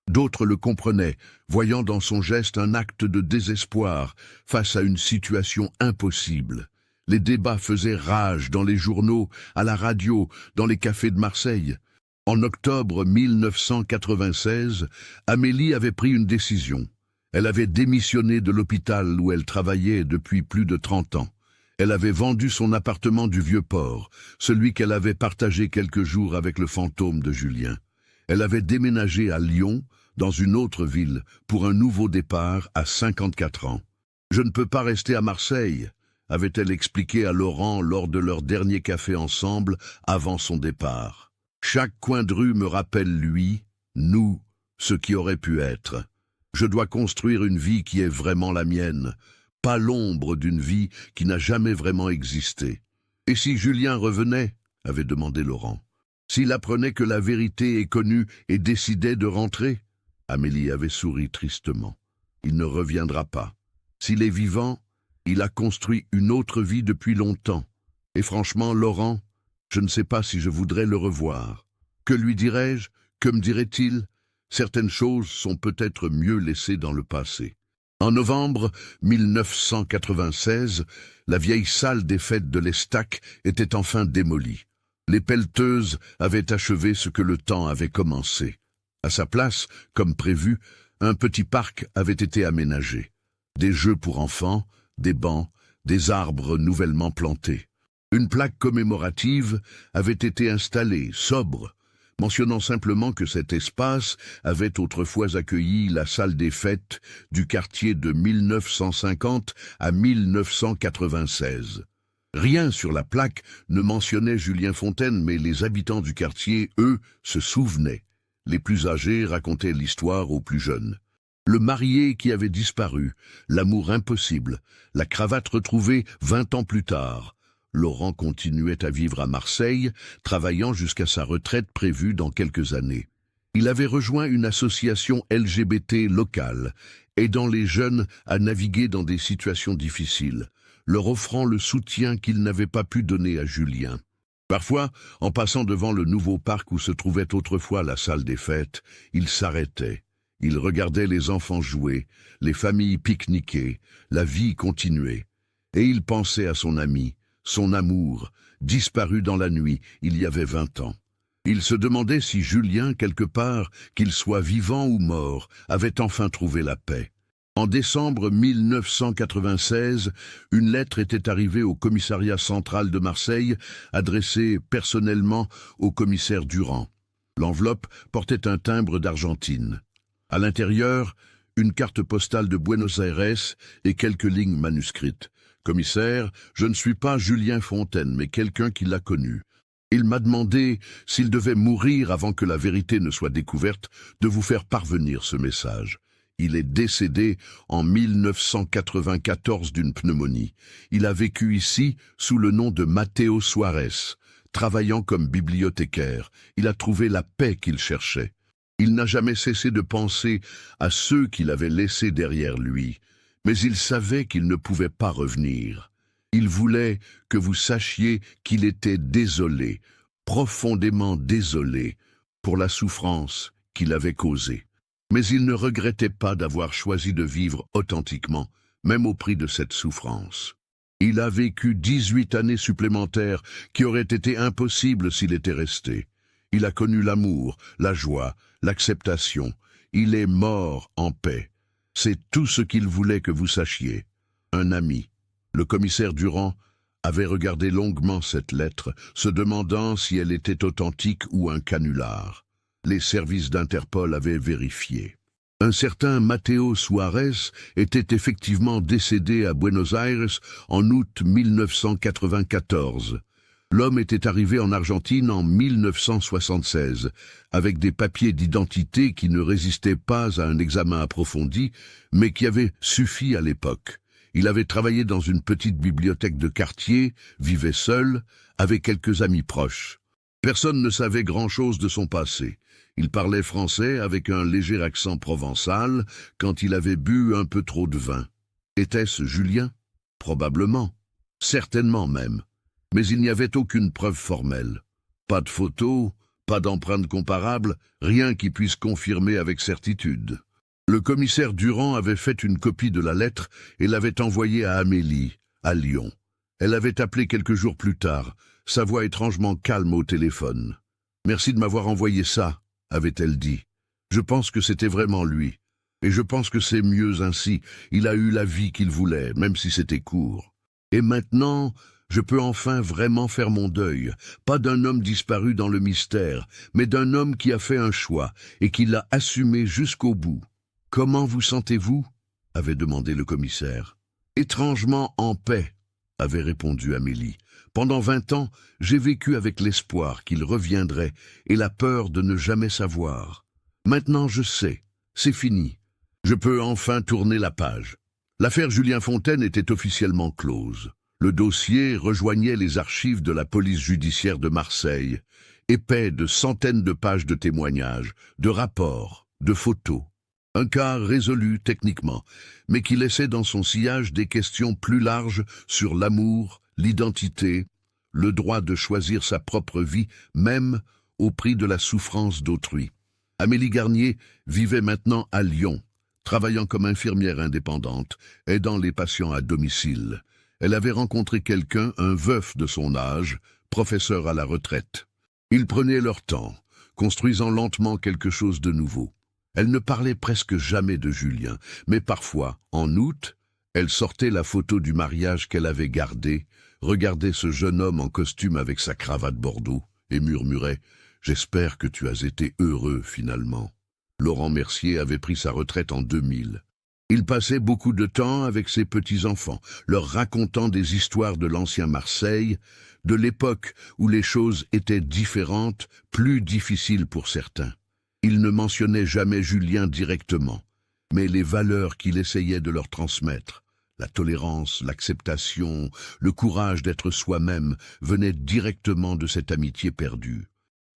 D'autres le comprenaient, voyant dans son geste un acte de désespoir face à une situation impossible. Les débats faisaient rage dans les journaux, à la radio, dans les cafés de Marseille. En octobre 1996, Amélie avait pris une décision. Elle avait démissionné de l'hôpital où elle travaillait depuis plus de 30 ans. Elle avait vendu son appartement du Vieux-Port, celui qu'elle avait partagé quelques jours avec le fantôme de Julien. Elle avait déménagé à Lyon, dans une autre ville, pour un nouveau départ à 54 ans. « Je ne peux pas rester à Marseille », avait-elle expliqué à Laurent lors de leur dernier café ensemble avant son départ. « Chaque coin de rue me rappelle lui, nous, ce qui aurait pu être. Je dois construire une vie qui est vraiment la mienne, pas l'ombre d'une vie qui n'a jamais vraiment existé. » « Et si Julien revenait ?» avait demandé Laurent. « S'il apprenait que la vérité est connue et décidait de rentrer ?» Amélie avait souri tristement. « Il ne reviendra pas. S'il est vivant, il a construit une autre vie depuis longtemps. Et franchement, Laurent, je ne sais pas si je voudrais le revoir. Que lui dirais-je? Que me dirait-il? Certaines choses sont peut-être mieux laissées dans le passé. » En novembre 1996, la vieille salle des fêtes de l'Estac était enfin démolie. Les pelleteuses avaient achevé ce que le temps avait commencé. À sa place, comme prévu, un petit parc avait été aménagé. Des jeux pour enfants, des bancs, des arbres nouvellement plantés. Une plaque commémorative avait été installée, sobre, mentionnant simplement que cet espace avait autrefois accueilli la salle des fêtes du quartier de 1950 à 1996. Rien sur la plaque ne mentionnait Julien Fontaine, mais les habitants du quartier, eux, se souvenaient. Les plus âgés racontaient l'histoire aux plus jeunes. Le marié qui avait disparu, l'amour impossible, la cravate retrouvée 20 ans plus tard. Laurent continuait à vivre à Marseille, travaillant jusqu'à sa retraite prévue dans quelques années. Il avait rejoint une association LGBT locale, aidant les jeunes à naviguer dans des situations difficiles, leur offrant le soutien qu'il n'avait pas pu donner à Julien. Parfois, en passant devant le nouveau parc où se trouvait autrefois la salle des fêtes, il s'arrêtait. Il regardait les enfants jouer, les familles pique-niquer, la vie continuer. Et il pensait à son ami, son amour, disparu dans la nuit il y avait 20 ans. Il se demandait si Julien, quelque part, qu'il soit vivant ou mort, avait enfin trouvé la paix. En décembre 1996, une lettre était arrivée au commissariat central de Marseille, adressée personnellement au commissaire Durand. L'enveloppe portait un timbre d'Argentine. À l'intérieur, une carte postale de Buenos Aires et quelques lignes manuscrites. « Commissaire, je ne suis pas Julien Fontaine, mais quelqu'un qui l'a connu. Il m'a demandé, s'il devait mourir avant que la vérité ne soit découverte, de vous faire parvenir ce message. Il est décédé en 1994 d'une pneumonie. Il a vécu ici sous le nom de Mateo Suarez. Travaillant comme bibliothécaire, il a trouvé la paix qu'il cherchait. Il n'a jamais cessé de penser à ceux qu'il avait laissés derrière lui, mais il savait qu'il ne pouvait pas revenir. Il voulait que vous sachiez qu'il était désolé, profondément désolé, pour la souffrance qu'il avait causée. Mais il ne regrettait pas d'avoir choisi de vivre authentiquement, même au prix de cette souffrance. Il a vécu 18 années supplémentaires qui auraient été impossibles s'il était resté. Il a connu l'amour, la joie, l'acceptation. Il est mort en paix. C'est tout ce qu'il voulait que vous sachiez. Un ami. Le commissaire Durand avait regardé longuement cette lettre, se demandant si elle était authentique ou un canular. Les services d'Interpol avaient vérifié. Un certain Mateo Suarez était effectivement décédé à Buenos Aires en août 1994. L'homme était arrivé en Argentine en 1976, avec des papiers d'identité qui ne résistaient pas à un examen approfondi, mais qui avaient suffi à l'époque. Il avait travaillé dans une petite bibliothèque de quartier, vivait seul, avec quelques amis proches. Personne ne savait grand-chose de son passé. Il parlait français avec un léger accent provençal quand il avait bu un peu trop de vin. Était-ce Julien? Probablement. Certainement même. Mais il n'y avait aucune preuve formelle. Pas de photos, pas d'empreintes comparables, rien qui puisse confirmer avec certitude. Le commissaire Durand avait fait une copie de la lettre et l'avait envoyée à Amélie, à Lyon. Elle avait appelé quelques jours plus tard, sa voix étrangement calme au téléphone. « Merci de m'avoir envoyé ça », avait-elle dit. « Je pense que c'était vraiment lui. Et je pense que c'est mieux ainsi. Il a eu la vie qu'il voulait, même si c'était court. Et maintenant, je peux enfin vraiment faire mon deuil, pas d'un homme disparu dans le mystère, mais d'un homme qui a fait un choix et qui l'a assumé jusqu'au bout. « Comment vous sentez-vous » avait demandé le commissaire. « Étrangement en paix », avait répondu Amélie. « Pendant 20 ans, j'ai vécu avec l'espoir qu'il reviendrait et la peur de ne jamais savoir. Maintenant je sais, c'est fini. Je peux enfin tourner la page. » L'affaire Julien Fontaine était officiellement close. Le dossier rejoignait les archives de la police judiciaire de Marseille, épais de centaines de pages de témoignages, de rapports, de photos. Un cas résolu techniquement, mais qui laissait dans son sillage des questions plus larges sur l'amour, l'identité, le droit de choisir sa propre vie, même au prix de la souffrance d'autrui. Amélie Garnier vivait maintenant à Lyon, travaillant comme infirmière indépendante, aidant les patients à domicile. Elle avait rencontré quelqu'un, un veuf de son âge, professeur à la retraite. Ils prenaient leur temps, construisant lentement quelque chose de nouveau. Elle ne parlait presque jamais de Julien, mais parfois, en août, elle sortait la photo du mariage qu'elle avait gardée, regardait ce jeune homme en costume avec sa cravate bordeaux, et murmurait « J'espère que tu as été heureux finalement ». Laurent Mercier avait pris sa retraite en 2000. Il passait beaucoup de temps avec ses petits-enfants, leur racontant des histoires de l'ancien Marseille, de l'époque où les choses étaient différentes, plus difficiles pour certains. Il ne mentionnait jamais Julien directement, mais les valeurs qu'il essayait de leur transmettre, la tolérance, l'acceptation, le courage d'être soi-même, venaient directement de cette amitié perdue.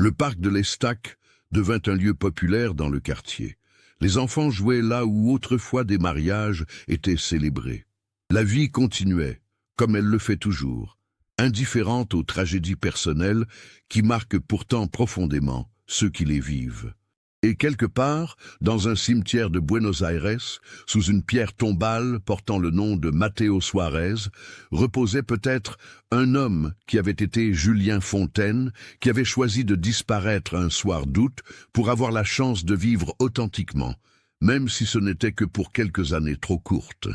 Le parc de l'Estac devint un lieu populaire dans le quartier. Les enfants jouaient là où autrefois des mariages étaient célébrés. La vie continuait, comme elle le fait toujours, indifférente aux tragédies personnelles qui marquent pourtant profondément ceux qui les vivent. Et quelque part, dans un cimetière de Buenos Aires, sous une pierre tombale portant le nom de Mateo Suarez, reposait peut-être un homme qui avait été Julien Fontaine, qui avait choisi de disparaître un soir d'août pour avoir la chance de vivre authentiquement, même si ce n'était que pour quelques années trop courtes.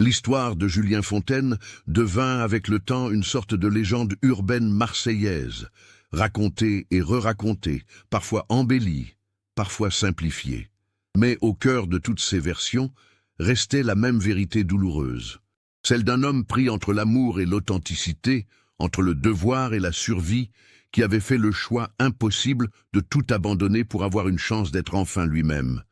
L'histoire de Julien Fontaine devint avec le temps une sorte de légende urbaine marseillaise, racontée et re-racontée, parfois embellie, parfois simplifiée. Mais au cœur de toutes ces versions restait la même vérité douloureuse, celle d'un homme pris entre l'amour et l'authenticité, entre le devoir et la survie, qui avait fait le choix impossible de tout abandonner pour avoir une chance d'être enfin lui-même.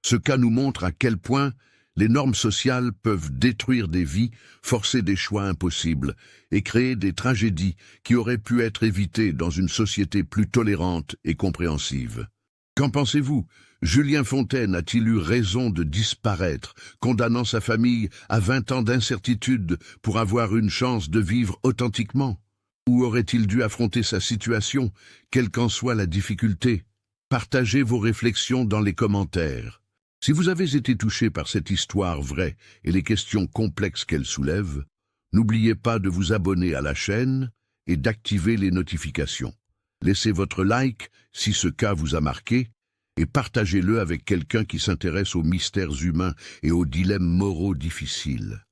Ce cas nous montre à quel point les normes sociales peuvent détruire des vies, forcer des choix impossibles et créer des tragédies qui auraient pu être évitées dans une société plus tolérante et compréhensive. Qu'en pensez-vous? Julien Fontaine a-t-il eu raison de disparaître, condamnant sa famille à 20 ans d'incertitude pour avoir une chance de vivre authentiquement? Ou aurait-il dû affronter sa situation, quelle qu'en soit la difficulté? Partagez vos réflexions dans les commentaires. Si vous avez été touché par cette histoire vraie et les questions complexes qu'elle soulève, n'oubliez pas de vous abonner à la chaîne et d'activer les notifications. Laissez votre like si ce cas vous a marqué et partagez-le avec quelqu'un qui s'intéresse aux mystères humains et aux dilemmes moraux difficiles.